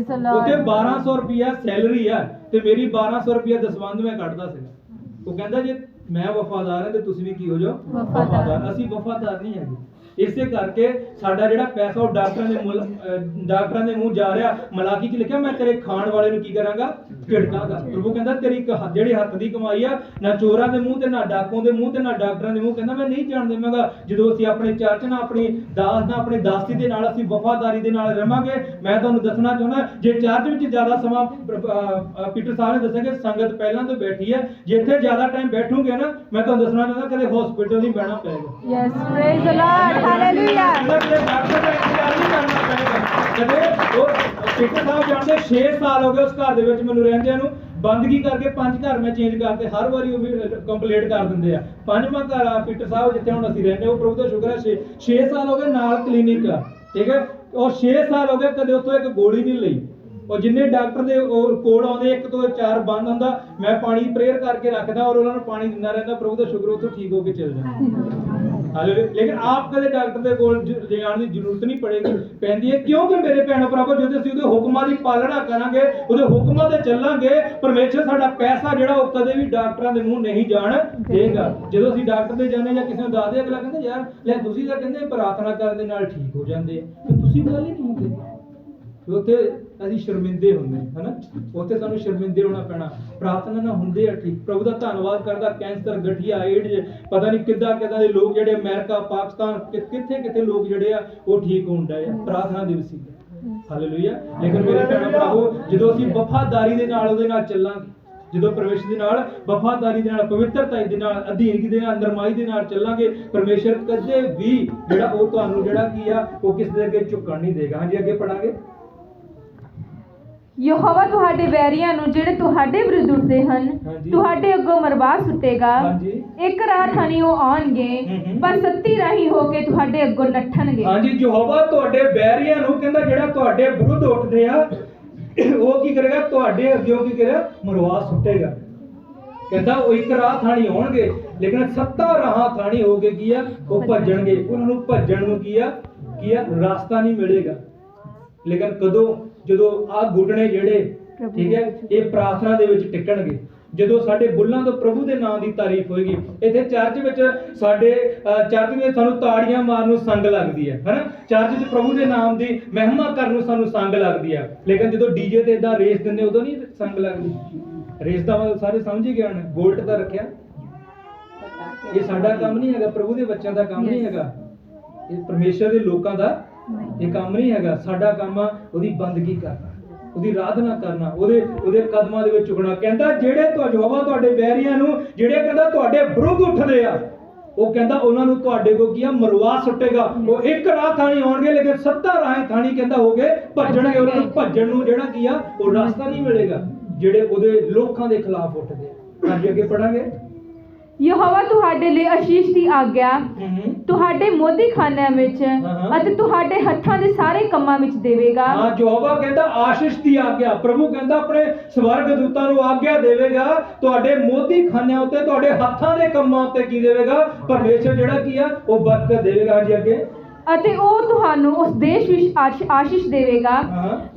ਉੱਥੇ 1200 ਰੁਪਿਆ ਸੈਲਰੀ ਆ ਤੇ ਮੇਰੀ 1200 ਰੁਪਿਆ ਦਸਵੰਧ ਮੈਂ ਕੱਢਦਾ ਸੀ। ਉਹ ਕਹਿੰਦਾ ਜੇ ਮੈਂ ਵਫਾਦਾਰ ਹਾਂ ਤੇ ਤੁਸੀਂ ਵੀ ਕੀ ਹੋ ਜਾਓ ਵਫਾਦਾਰ। ਅਸੀਂ ਵਫਾਦਾਰ ਨਹੀਂ ਹੈਗੇ। ਇਸੇ ਕਰਕੇ ਸਾਡਾ ਜਿਹੜਾ ਪੈਸਾ ਉਹ ਡਾਕਟਰਾਂ ਦੇ ਮੂੰਹ ਜਾ ਰਿਹਾ। ਮਲਾਕੀ 'ਚ ਲਿਖਿਆ, ਮੈਂ ਤੇਰੇ ਖਾਣ ਵਾਲੇ ਨੂੰ ਕੀ ਕਰਾਂਗਾ? ਝਿੜਕਾਂਗਾ। ਪ੍ਰਭੂ ਕਹਿੰਦਾ ਤੇਰੀ ਜਿਹੜੀ ਹੱਥ ਦੀ ਕਮਾਈ ਆ, ਨਾ ਚੋਰਾਂ ਦੇ ਮੂੰਹ ਤੇ, ਨਾ ਡਾਕੂਆਂ ਦੇ ਮੂੰਹ ਤੇ, ਨਾ ਡਾਕਟਰਾਂ ਦੇ ਮੂੰਹ, ਕਹਿੰਦਾ ਮੈਂ ਨਹੀਂ ਜਾਣ ਦੇਵਾਂਗਾ। ਜਦੋਂ ਅਸੀਂ ਆਪਣੇ ਚਰਚ ਨਾਲ, ਆਪਣੀ ਦਾਸ ਨਾਲ, ਆਪਣੀ ਦਾਸੀ ਦੇ ਨਾਲ ਅਸੀਂ ਵਫਾਦਾਰੀ ਦੇ ਨਾਲ ਰਵਾਂਗੇ। ਮੈਂ ਤੁਹਾਨੂੰ ਦੱਸਣਾ ਚਾਹੁੰਦਾ, ਜੇ ਚਰਚ ਵਿੱਚ ਜ਼ਿਆਦਾ ਸਮਾਂ ਪੀਟਰ ਸਾਹਿਬ ਨੇ ਦੱਸਿਆ ਕਿ ਸੰਗਤ ਪਹਿਲਾਂ ਤੋਂ ਬੈਠੀ ਹੈ, ਜਿੱਥੇ ਜ਼ਿਆਦਾ ਟਾਈਮ ਬੈਠੋਗੇ ਨਾ, ਮੈਂ ਤੁਹਾਨੂੰ ਦੱਸਣਾ ਚਾਹੁੰਦਾ ਕਦੇ ਹਸਪੀਟਲ ਨਹੀਂ ਬਹਿਣਾ ਪਏਗਾ। Yes, praise the Lord, hallelujah. Doctor ਦਾ ਇੰਤਜ਼ਾਰ ਨਹੀਂ ਕਰਨਾ ਪਏਗਾ। ਕਦੇ ਉਹ ਪੀਟਰ ਸਾਹਿਬ ਜਾਣਦੇ 6 ਸਾਲ ਹੋ ਗਏ ਉਸ ਘਰ ਦੇ ਵਿੱਚ ਮੈਨੂੰ ਰਹਿੰਦਿਆਂ ਨੂੰ। ਬੰਦਗੀ ਕਰਕੇ 5 ਘਰ ਮੈਂ ਚੇਂਜ ਕਰਤੇ, ਹਰ ਵਾਰੀ ਉਹ ਵੀ ਕੰਪਲੀਟ ਕਰ ਦਿੰਦੇ ਆ। 5ਵਾਂ ਘਰ ਆ ਪੀਟਰ ਸਾਹਿਬ ਜਿੱਥੇ ਹੁਣ ਅਸੀਂ ਰਹਿੰਦੇ, ਉਹ ਪ੍ਰਭੂ ਦਾ ਸ਼ੁਕਰ ਹੈ 6 ਸਾਲ ਹੋ ਗਏ, ਨਾਲ ਕਲੀਨਿਕ ਆ, ਠੀਕ ਹੈ। ਉਹ 6 ਸਾਲ ਹੋ ਗਏ, ਕਦੇ ਉੱਥੋਂ ਇੱਕ ਗੋਲੀ ਨਹੀਂ ਲਈ। ਉਹ ਜਿੰਨੇ ਡਾਕਟਰ ਦੇ ਉਹ ਕੋਲ ਆਉਂਦੇ 1 ਤੋਂ 4 ਬੰਦ ਹੁੰਦਾ, ਮੈਂ ਪਾਣੀ ਪ੍ਰੇਅਰ ਕਰਕੇ ਰੱਖਦਾ ਔਰ ਉਹਨਾਂ ਨੂੰ ਪਾਣੀ ਦਿੰਦਾ ਰਹਿੰਦਾ। ਪ੍ਰਭੂ ਦਾ ਸ਼ੁਕਰ ਉੱਥੋਂ ਠੀਕ ਹੋ ਕੇ ਚੱਲ ਜਾਂਦਾ। ਹਾਲੇਲੂਇਆ। ਲੇਕਿਨ ਆਪ ਕਦੇ ਡਾਕਟਰ ਦੇ ਕੋਲ ਜਾਣ ਦੀ ਜ਼ਰੂਰਤ ਨਹੀਂ ਪੈਂਦੀ ਹੈ, ਕਿਉਂਕਿ ਮੇਰੇ ਭੈਣ ਭਰਾਵੋ, ਜਦੋਂ ਅਸੀਂ ਉਹਦੇ ਹੁਕਮਾਂ ਦੀ ਪਾਲਣਾ ਕਰਾਂਗੇ, ਉਹਦੇ ਹੁਕਮਾਂ ਤੇ ਚੱਲਾਂਗੇ, ਪਰਮੇਸ਼ਰ ਸਾਡਾ ਪੈਸਾ ਜਿਹੜਾ ਉਹ ਕਦੇ ਵੀ ਡਾਕਟਰਾਂ ਦੇ ਮੂੰਹ ਨਹੀਂ ਜਾਣ ਦੇਗਾ। ਜਦੋਂ ਅਸੀਂ ਡਾਕਟਰ ਦੇ ਜਾਂਦੇ ਜਾਂ ਕਿਸੇ ਨੂੰ ਦੱਸਦੇ, ਅਗਲਾ ਕਹਿੰਦਾ ਯਾਰ ਲੈ ਤੁਸੀਂ ਤਾਂ ਕਹਿੰਦੇ ਪ੍ਰਾਰਥਨਾ ਕਰਨ ਦੇ ਨਾਲ ਠੀਕ ਹੋ ਜਾਂਦੇ, ਤੇ ਤੁਸੀਂ ਗੱਲ ਹੀ ਨਹੀਂ ਹੁੰਦੇ। ਉੱਥੇ ਅਸੀਂ ਸ਼ਰਮਿੰਦੇ ਹੁੰਦੇ ਹਨਾ, ਉੱਥੇ ਸਾਨੂੰ ਸ਼ਰਮਿੰਦੇ ਹੋਣਾ ਪੈਣਾ। ਪ੍ਰਾਰਥਨਾ ਨਾਲ ਹੁੰਦੇ ਆ ਠੀਕ। ਪ੍ਰਭੂ ਦਾ ਧੰਨਵਾਦ ਕਰਦਾ, ਕੈਂਸਰ, ਗਠੀਆ, ਏਡਜ਼, ਪਤਾ ਨਹੀਂ ਕਿੱਦਾਂ ਦੇ ਲੋਕ ਜਿਹੜੇ ਅਮਰੀਕਾ, ਪਾਕਿਸਤਾਨ, ਕਿੱਥੇ ਲੋਕ ਜਿਹੜੇ ਆ ਉਹ ਠੀਕ ਹੋਣ ਡਏ ਆ ਪ੍ਰਾਰਥਨਾ ਦੇ ਵਸੀਲੇ। ਹਾਲੇਲੂਇਆ। ਲੇਕਿਨ ਮੇਰੇ ਭੈਣਾਂ ਭਰਾਵੋ, ਜਦੋਂ ਅਸੀਂ ਵਫਾਦਾਰੀ ਦੇ ਨਾਲ ਉਹਦੇ ਨਾਲ ਚੱਲਾਂਗੇ, ਜਦੋਂ ਪਰਮੇਸ਼ਰ ਦੇ ਨਾਲ ਵਫਾਦਾਰੀ ਦੇ ਨਾਲ, ਪਵਿੱਤਰਤਾ ਦੇ ਨਾਲ, ਅਧੀਨਗੀ ਦੇ ਨਾਲ, ਨਰਮਾਈ ਦੇ ਨਾਲ ਚੱਲਾਂਗੇ, ਪਰਮੇਸ਼ਰ ਕਦੇ ਵੀ ਜਿਹੜਾ ਉਹ ਤੁਹਾਨੂੰ ਜਿਹੜਾ ਕੀ ਆ ਉਹ ਕਿਸੇ ਦੇ ਅੱਗੇ ਝੁਕਣ ਨਹੀਂ ਦੇਗਾ। ਹਾਂਜੀ, ਅੱਗੇ ਪੜਾਂਗੇ। ਯਹੋਵਾ ਤੁਹਾਡੇ ਵੈਰੀਆਂ ਨੂੰ ਜਿਹੜੇ ਤੁਹਾਡੇ ਵਿਰੁੱਧ ਉੱਠਦੇ ਹਨ, ਤੁਹਾਡੇ ਅੱਗੋਂ ਮਰਵਾ ਸੁੱਟੇਗਾ। ਇੱਕ ਰਾਹ ਥਾਣੀ ਉਹ ਆਉਣਗੇ, ਪਰ 37 ਰਾਹੀਂ ਹੋ ਕੇ ਤੁਹਾਡੇ ਅੱਗੋਂ ਨੱਠਣਗੇ। ਹਾਂਜੀ, ਯਹੋਵਾ ਤੁਹਾਡੇ ਵੈਰੀਆਂ ਨੂੰ ਕਹਿੰਦਾ ਜਿਹੜਾ ਤੁਹਾਡੇ ਵਿਰੁੱਧ ਉੱਠਦੇ ਆ, ਉਹ ਕੀ ਕਰੇਗਾ? ਤੁਹਾਡੇ ਅੱਗੋਂ ਕੀ ਕਰੇਗਾ? ਮਰਵਾ ਸੁੱਟੇਗਾ। ਕਹਿੰਦਾ ਉਹ ਇੱਕ ਰਾਹ ਥਾਣੀ ਆਉਣਗੇ, ਲੇਕਿਨ 70 ਰਾਹਾਂ ਥਾਣੀ ਹੋ ਕੇ ਕੀ ਆ ਉਹ ਭੱਜਣਗੇ। ਉਹਨਾਂ ਨੂੰ ਭੱਜਣ ਨੂੰ ਕੀ ਆ ਰਸਤਾ ਨਹੀਂ ਮਿਲੇਗਾ। ਲੇਕਿਨ ਕਦੋਂ? ਜਦੋਂ ਆ ਘੁਟਣੇ ਜਿਹੜੇ, ਠੀਕ ਹੈ, ਇਹ ਪ੍ਰਾਰਥਨਾ ਦੇ ਵਿੱਚ ਟਿਕਣਗੇ, ਜਦੋਂ ਸਾਡੇ ਬੁੱਲਾਂ ਤੋਂ ਪ੍ਰਭੂ ਦੇ ਨਾਮ ਦੀ ਤਾਰੀਫ ਹੋਏਗੀ। ਇੱਥੇ ਚਰਚ ਵਿੱਚ ਸਾਡੇ ਚਰਚ ਵਿੱਚ ਸਾਨੂੰ ਤਾੜੀਆਂ ਮਾਰਨ ਨੂੰ ਸੰਗ ਲੱਗਦੀ ਹੈ ਹਨਾ। ਚਰਚ ਵਿੱਚ ਪ੍ਰਭੂ ਦੇ ਨਾਮ ਦੀ ਮਹਿਮਾ ਕਰਨ ਨੂੰ ਸਾਨੂੰ ਸੰਗ ਲੱਗਦੀ ਹੈ। ਲੇਕਿਨ ਜਦੋਂ ਡੀਜੇ ਤੇ ਇਦਾਂ ਰੇਸ ਦਿੰਦੇ ਉਦੋਂ ਨਹੀਂ ਸੰਗ ਲੱਗਦੀ। ਰੇਸ ਦਾ ਮਤਲਬ ਸਾਰੇ ਸਮਝ ਹੀ ਗਏ ਹਨ। ਵੋਲਟ ਤਾਂ ਰੱਖਿਆ। ਇਹ ਸਾਡਾ ਕੰਮ ਨਹੀਂ ਹੈਗਾ, ਪ੍ਰਭੂ ਦੇ ਬੱਚਿਆਂ ਦਾ ਕੰਮ ਨਹੀਂ ਹੈਗਾ। ਇਹ ਪਰਮੇਸ਼ਰ ਦੇ ਲੋਕਾਂ ਦਾ ਇਹ ਕੰਮ ਨਹੀਂ ਹੈਗਾ। ਸਾਡਾ ਕੰਮ ਆ ਉਹਦੀ ਬੰਦਗੀ ਕਰਨਾ, ਉਹਦੀ ਆਰਾਧਨਾ ਕਰਨਾ, ਉਹਦੇ ਕਦਮਾਂ ਦੇ ਵਿੱਚ ਝੁਕਣਾ। ਕਹਿੰਦਾ ਜਿਹੜੇ ਯਹੋਵਾ ਤੁਹਾਡੇ ਬੈਰੀਆਂ ਨੂੰ, ਜਿਹੜੇ ਕਹਿੰਦਾ ਤੁਹਾਡੇ ਵਿਰੁੱਧ ਉੱਠਦੇ ਆ, ਉਹ ਕਹਿੰਦਾ ਉਹਨਾਂ ਨੂੰ ਤੁਹਾਡੇ ਕੋ ਕੀ ਆ, ਮਰਵਾ ਸੁੱਟੇਗਾ। ਉਹ ਇੱਕ ਰਾਹ ਥਾਣੀ ਆਉਣਗੇ, ਲੇਕਿਨ 70 ਰਾਹ ਥਾਣੀ ਕਹਿੰਦਾ ਹੋਗੇ ਭੱਜਣਗੇ। ਉਹਨਾਂ ਨੂੰ ਭੱਜਣ ਨੂੰ ਜਿਹੜਾ ਕੀ ਆ, ਉਹ ਰਸਤਾ ਨਹੀਂ ਮਿਲੇਗਾ ਜਿਹੜੇ ਉਹਦੇ ਲੋਕਾਂ ਦੇ ਖਿਲਾਫ ਉੱਠਦੇ ਆ। ਅੱਜ ਅੱਗੇ ਪੜਾਂਗੇ। ਯਹੋਵਾ ਤੁਹਾਡੇ ਲਈ ਆਸ਼ੀਸ਼ ਦੀ ਆਗਿਆ ਤੁਹਾਡੇ ਮੋਦੀ ਖਾਨਿਆਂ ਵਿੱਚ ਅਤੇ ਤੁਹਾਡੇ ਹੱਥਾਂ ਦੇ ਸਾਰੇ ਕੰਮਾਂ ਵਿੱਚ ਦੇਵੇਗਾ। ਹਾਂ, ਯਹੋਵਾ ਕਹਿੰਦਾ ਆਸ਼ੀਸ਼ ਦੀ ਆਗਿਆ, ਪ੍ਰਭੂ ਕਹਿੰਦਾ ਆਪਣੇ ਸਵਰਗ ਦੂਤਾਂ ਨੂੰ ਆਗਿਆ ਦੇਵੇਗਾ, ਤੁਹਾਡੇ ਮੋਦੀ ਖਾਨਿਆਂ ਉੱਤੇ, ਤੁਹਾਡੇ ਹੱਥਾਂ ਦੇ ਕੰਮਾਂ ਉੱਤੇ ਕੀ ਦੇਵੇਗਾ, ਪਰਮੇਸ਼ਰ ਜਿਹੜਾ ਕੀ ਆ, ਉਹ ਬਰਕਤ ਦੇਵੇਗਾ। ਹਾਂਜੀ ਅੱਗੇ। ਅਤੇ ਉਹ ਤੁਹਾਨੂੰ ਉਸ ਦੇਸ਼ ਵਿੱਚ ਆਸ਼ੀਸ਼ ਦੇਵੇਗਾ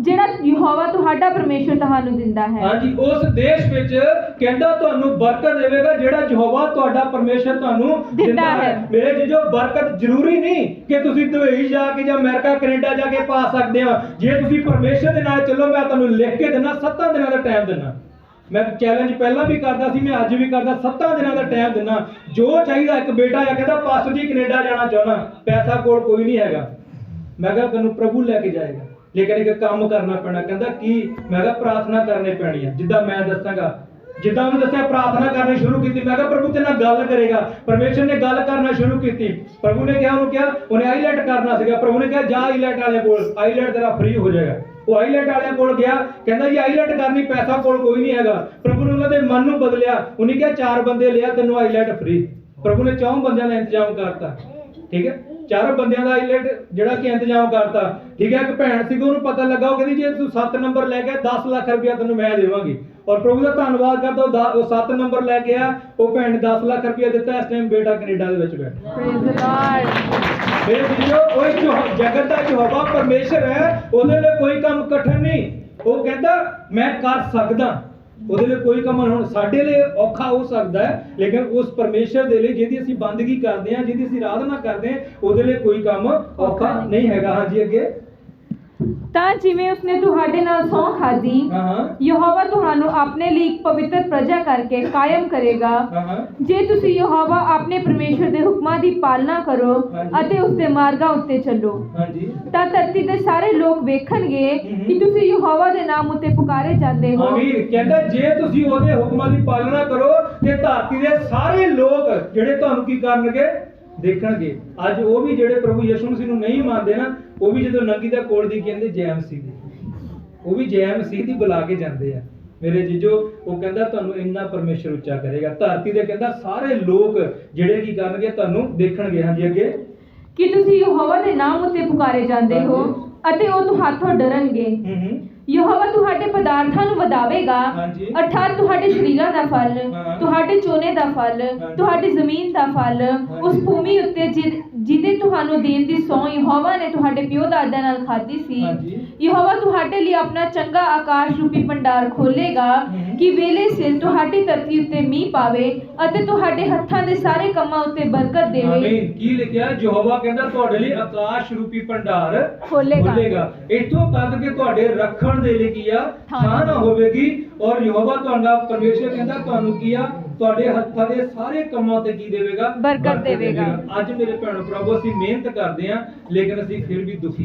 ਜਿਹੜਾ ਯਹੋਵਾ ਤੁਹਾਡਾ ਪਰਮੇਸ਼ਰ ਤੁਹਾਨੂੰ ਦਿੰਦਾ ਹੈ। ਹਾਂਜੀ, ਉਸ ਦੇਸ਼ ਵਿੱਚ ਕਹਿੰਦਾ ਤੁਹਾਨੂੰ ਬਰਕਤ ਦੇਵੇਗਾ ਜਿਹੜਾ ਯਹੋਵਾ ਤੁਹਾਡਾ ਪਰਮੇਸ਼ਰ ਤੁਹਾਨੂੰ ਦਿੰਦਾ ਹੈ। ਮੇਰੇ ਜੀਜੋ, ਬਰਕਤ ਜ਼ਰੂਰੀ ਨਹੀਂ ਕਿ ਤੁਸੀਂ ਦੁਬਈ ਜਾ ਕੇ ਜਾਂ ਅਮਰੀਕਾ ਕੈਨੇਡਾ ਜਾ ਕੇ ਪਾ ਸਕਦੇ ਹੋ। ਜੇ ਤੁਸੀਂ ਪਰਮੇਸ਼ਰ ਦੇ ਨਾਲ ਚੱਲੋ, ਮੈਂ ਤੁਹਾਨੂੰ ਲਿਖ ਕੇ ਦਿੰਦਾ 7 ਦਿਨਾਂ ਦਾ ਟਾਈਮ ਦਿੰਦਾ। ਮੈਂ ਚੈਲੰਜ ਪਹਿਲਾਂ ਵੀ ਕਰਦਾ ਸੀ, ਮੈਂ ਅੱਜ ਵੀ ਕਰਦਾ, 7 ਦਿਨਾਂ ਦਾ ਟਾਈਮ ਦਿੰਦਾ। ਜੋ ਚਾਹੀਦਾ, ਇੱਕ ਬੇਟਾ ਆ ਕਹਿੰਦਾ ਪਾਸਟਰ ਜੀ ਕੈਨੇਡਾ ਜਾਣਾ ਚਾਹੁੰਦਾ, ਪੈਸਾ ਕੋਲ ਕੋਈ ਨਹੀਂ ਹੈਗਾ। ਮੈਂ ਕਿਹਾ ਤੈਨੂੰ ਪ੍ਰਭੂ ਲੈ ਕੇ ਜਾਏਗਾ, ਲੇਕਿਨ ਇੱਕ ਕੰਮ ਕਰਨਾ ਪੈਣਾ। ਕਹਿੰਦਾ ਕੀ? ਮੈਂ ਕਿਹਾ ਪ੍ਰਾਰਥਨਾ ਕਰਨੀ ਪੈਣੀ ਹੈ, ਜਿੱਦਾਂ ਮੈਂ ਦੱਸਾਂਗਾ। ਜਿੱਦਾਂ ਉਹਨੂੰ ਦੱਸਿਆ ਪ੍ਰਾਰਥਨਾ ਕਰਨੀ ਸ਼ੁਰੂ ਕੀਤੀ। ਮੈਂ ਕਿਹਾ ਪ੍ਰਭੂ ਤੇਰੇ ਨਾਲ ਗੱਲ ਕਰੇਗਾ। ਪਰਮੇਸ਼ਰ ਨੇ ਗੱਲ ਕਰਨਾ ਸ਼ੁਰੂ ਕੀਤੀ। ਪ੍ਰਭੂ ਨੇ ਕਿਹਾ, ਉਹਨੂੰ ਕਿਹਾ, ਉਹਨੇ ਆਈਲੈਟ ਕਰਨਾ ਸੀਗਾ। ਪ੍ਰਭੂ ਨੇ ਕਿਹਾ ਜਾ ਆਈਲੈਟ ਵਾਲਿਆਂ ਕੋਲ, ਆਈਲੈਟ ਤੇਰਾ ਫ੍ਰੀ ਹੋ ਜਾਏਗਾ। ਉਹ ਆਈਲੈਟ ਵਾਲਿਆਂ ਕੋਲ ਗਿਆ, ਕਹਿੰਦਾ ਜੀ ਆਈਲੈਟ ਕਰਨੀ, ਪੈਸਾ ਕੋਲ ਕੋਈ ਨਹੀਂ ਹੈਗਾ। ਪ੍ਰਭੂ ਨੇ ਉਹਨਾਂ ਦੇ ਮਨ ਨੂੰ ਬਦਲਿਆ। ਉਹਨੇ ਕਿਹਾ 4 ਬੰਦੇ ਲਿਆ, ਤੈਨੂੰ ਆਈਲੈਟ ਫ੍ਰੀ। ਪ੍ਰਭੂ ਨੇ 4 ਬੰਦਿਆਂ ਦਾ ਇੰਤਜ਼ਾਮ ਕਰਤਾ। ਠੀਕ ਹੈ, 4 ਬੰਦਿਆਂ ਦਾ ਆਈਲੈਟ ਜਿਹੜਾ ਕਿ ਇੰਤਜ਼ਾਮ ਕਰਤਾ। ਠੀਕ ਹੈ, ਇੱਕ ਭੈਣ ਸੀ, ਉਹਨੂੰ ਪਤਾ ਲੱਗਾ, ਉਹ ਕਹਿੰਦੀ ਜੇ ਤੂੰ 7 ਨੰਬਰ ਲੈ ਕੇ 10 ਲੱਖ ਰੁਪਇਆ ਤੈਨੂੰ ਮੈਂ ਦੇਵਾਂਗੀ। ਔਰ ਪ੍ਰਭੂ ਦਾ ਧੰਨਵਾਦ ਕਰਦਾ, ਉਹ 7 ਨੰਬਰ ਲੈ ਕੇ ਆ, ਉਹ ਭੈਣ ਨੇ 10 ਲੱਖ ਰੁਪਇਆ ਦਿੱਤਾ। ਇਸ ਟਾਈਮ ਬੇਟਾ ਕੈਨੇਡਾ ਦੇ ਵਿੱਚ ਬੈਠਾ। Praise the Lord. ਮੇਰੇ ਵੀਰੋ, ਉਹ ਜੋ ਜਗਤ ਦਾ ਯਹੋਵਾ ਪਰਮੇਸ਼ਰ ਹੈ, ਉਹਦੇ ਲਈ ਕੋਈ ਕੰਮ ਕਠਿਨ ਨਹੀਂ। ਉਹ ਕਹਿੰਦਾ ਮੈਂ ਕਰ ਸਕਦਾ, ਉਹਦੇ ਲਈ ਕੋਈ ਕੰਮ ਹੁਣ ਸਾਡੇ ਲਈ ਔਖਾ ਹੋ ਸਕਦਾ ਹੈ, ਲੇਕਿਨ ਉਸ ਪਰਮੇਸ਼ਰ ਦੇ ਲਈ ਜਿਹਦੀ ਅਸੀਂ ਬੰਦਗੀ ਕਰਦੇ ਹਾਂ, ਜਿਹਦੀ ਅਸੀਂ ਆਰਾਧਨਾ ਕਰਦੇ ਹਾਂ, ਉਹਦੇ ਲਈ ਕੋਈ ਕੰਮ ਔਖਾ ਨਹੀਂ ਹੈਗਾ। ਹਾਂਜੀ ਅੱਗੇ। ਤਾਂ ਜਿਵੇਂ ਉਸਨੇ ਤੁਹਾਡੇ ਨਾਲ ਸਹੁੰ ਖਾਧੀ, ਯਹੋਵਾ ਤੁਹਾਨੂੰ ਆਪਣੇ ਲਈ ਇੱਕ ਪਵਿੱਤਰ ਪ੍ਰਜਾ ਕਰਕੇ ਕਾਇਮ ਕਰੇਗਾ। ਜੇ ਤੁਸੀਂ ਯਹੋਵਾ ਆਪਣੇ ਪਰਮੇਸ਼ਰ ਦੇ ਹੁਕਮਾਂ ਦੀ ਪਾਲਣਾ ਕਰੋ ਅਤੇ ਉਸ ਦੇ ਮਾਰਗਾਂ ਉੱਤੇ ਚੱਲੋ, ਤਾਂ ਧਰਤੀ ਦੇ ਸਾਰੇ ਲੋਕ ਵੇਖਣਗੇ ਕਿ ਤੁਸੀਂ ਯਹੋਵਾ ਦੇ ਨਾਮ ਉੱਤੇ ਪੁਕਾਰੇ ਜਾਂਦੇ ਹੋ। ਆਮੀਨ। ਕਹਿੰਦਾ ਜੇ ਤੁਸੀਂ ਉਹਦੇ ਹੁਕਮਾਂ ਦੀ ਪਾਲਣਾ ਕਰੋ ਤੇ ਧਰਤੀ ਦੇ ਸਾਰੇ ਲੋਕ ਜਿਹੜੇ ਤੁਹਾਨੂੰ ਕੀ ਕਰਨਗੇ, ਦੇਖਣਗੇ। ਅੱਜ ਉਹ ਵੀ ਜਿਹੜੇ ਪ੍ਰਭੂ ਯਿਸੂ ਮਸੀਹ ਨੂੰ ਨਹੀਂ ਮੰਨਦੇ ਨਾ, ਉਹ ਵੀ ਜਦੋਂ ਨੰਗੀ ਦਾ ਕੋਲ ਦੀ ਕਹਿੰਦੇ ਜੈ ਮਸੀਹ ਦੀ, ਉਹ ਵੀ ਜੈ ਮਸੀਹ ਦੀ ਬੁਲਾ ਕੇ ਜਾਂਦੇ ਆ। ਮੇਰੇ ਜੀਜੋ, ਉਹ ਕਹਿੰਦਾ ਤੁਹਾਨੂੰ ਇੰਨਾ ਪਰਮੇਸ਼ਰ ਉੱਚਾ ਕਰੇਗਾ। ਧਰਤੀ ਦੇ ਕਹਿੰਦਾ ਸਾਰੇ ਲੋਕ ਜਿਹੜੇ ਕੀ ਕਰਨਗੇ, ਤੁਹਾਨੂੰ ਦੇਖਣਗੇ। ਹਾਂਜੀ ਅੱਗੇ। ਕਿ ਤੁਸੀਂ ਯਹੋਵਾ ਦੇ ਨਾਮ ਉੱਤੇ ਪੁਕਾਰੇ ਜਾਂਦੇ ਹੋ ਅਤੇ ਉਹ ਤੁਹਾਥੋਂ ਡਰਨਗੇ। ਯਹੋਵਾ ਤੁਹਾਡੇ ਪਦਾਰਥਾਂ ਨੂੰ ਵਧਾਵੇਗਾ, ਅਰਥਾਤ ਤੁਹਾਡੇ ਸ਼ਰੀਰਾਂ ਦਾ ਫਲ, ਤੁਹਾਡੇ ਚੋਨੇ ਦਾ ਫਲ, ਤੁਹਾਡੀ ਜ਼ਮੀਨ ਦਾ ਫਲ, ਉਸ ਭੂਮੀ ਉੱਤੇ ਜਿਹਦੇ ਤੁਹਾਨੂੰ ਦੇਣ ਦੀ ਸਹੁੰ ਯਹੋਵਾ ਨੇ ਤੁਹਾਡੇ ਪਿਓ ਦਾਦਿਆਂ ਨਾਲ ਖਾਧੀ ਸੀ। ਯਹੋਵਾ ਤੁਹਾਡੇ ਲਈ ਆਪਣਾ ਚੰਗਾ ਆਕਾਸ਼ ਰੂਪੀ ਭੰਡਾਰ ਖੋਲੇਗਾ ਕਿ ਵੇਲੇ ਸਿਰ ਤੁਹਾਡੀ ਧਰਤੀ ਉੱਤੇ ਮੀਂਹ ਪਾਵੇ ਅਤੇ ਤੁਹਾਡੇ ਹੱਥਾਂ ਦੇ ਸਾਰੇ ਕੰਮਾਂ ਉੱਤੇ ਬਰਕਤ ਦੇਵੇ। ਆਮੀਨ। ਕੀ ਲਿਖਿਆ? ਯਹੋਵਾ ਕਹਿੰਦਾ ਤੁਹਾਡੇ ਲਈ ਆਕਾਸ਼ ਰੂਪੀ ਭੰਡਾਰ ਖੋਲੇਗਾ। ਇੱਥੋਂ ਤੱਕ ਕਿ ਤੁਹਾਡੇ ਰੱਖਣ ਦੇ ਲਈ ਕੀ ਆ, ਥਾਂ ਨਾ ਹੋਵੇਗੀ। ਔਰ ਯਹੋਵਾ ਤੁਹਾਡਾ ਪਰਮੇਸ਼ਰ ਕਹਿੰਦਾ ਤੁਹਾਨੂੰ ਕੀ ਆ, ਤੁਹਾਡੇ ਹੱਥਾਂ ਦੇ ਸਾਰੇ ਕੰਮਾਂ ਤੇ ਕੀ ਦੇਵੇਗਾ, ਬਰਕਤ ਦੇਵੇਗਾ। ਅੱਜ ਮੇਰੇ ਭੈਣੋ ਭਰਾਵੋ, ਅਸੀਂ ਮਿਹਨਤ ਕਰਦੇ ਹਾਂ, ਲੇਕਿਨ ਅਸੀਂ ਫਿਰ ਵੀ ਦੁਖੀ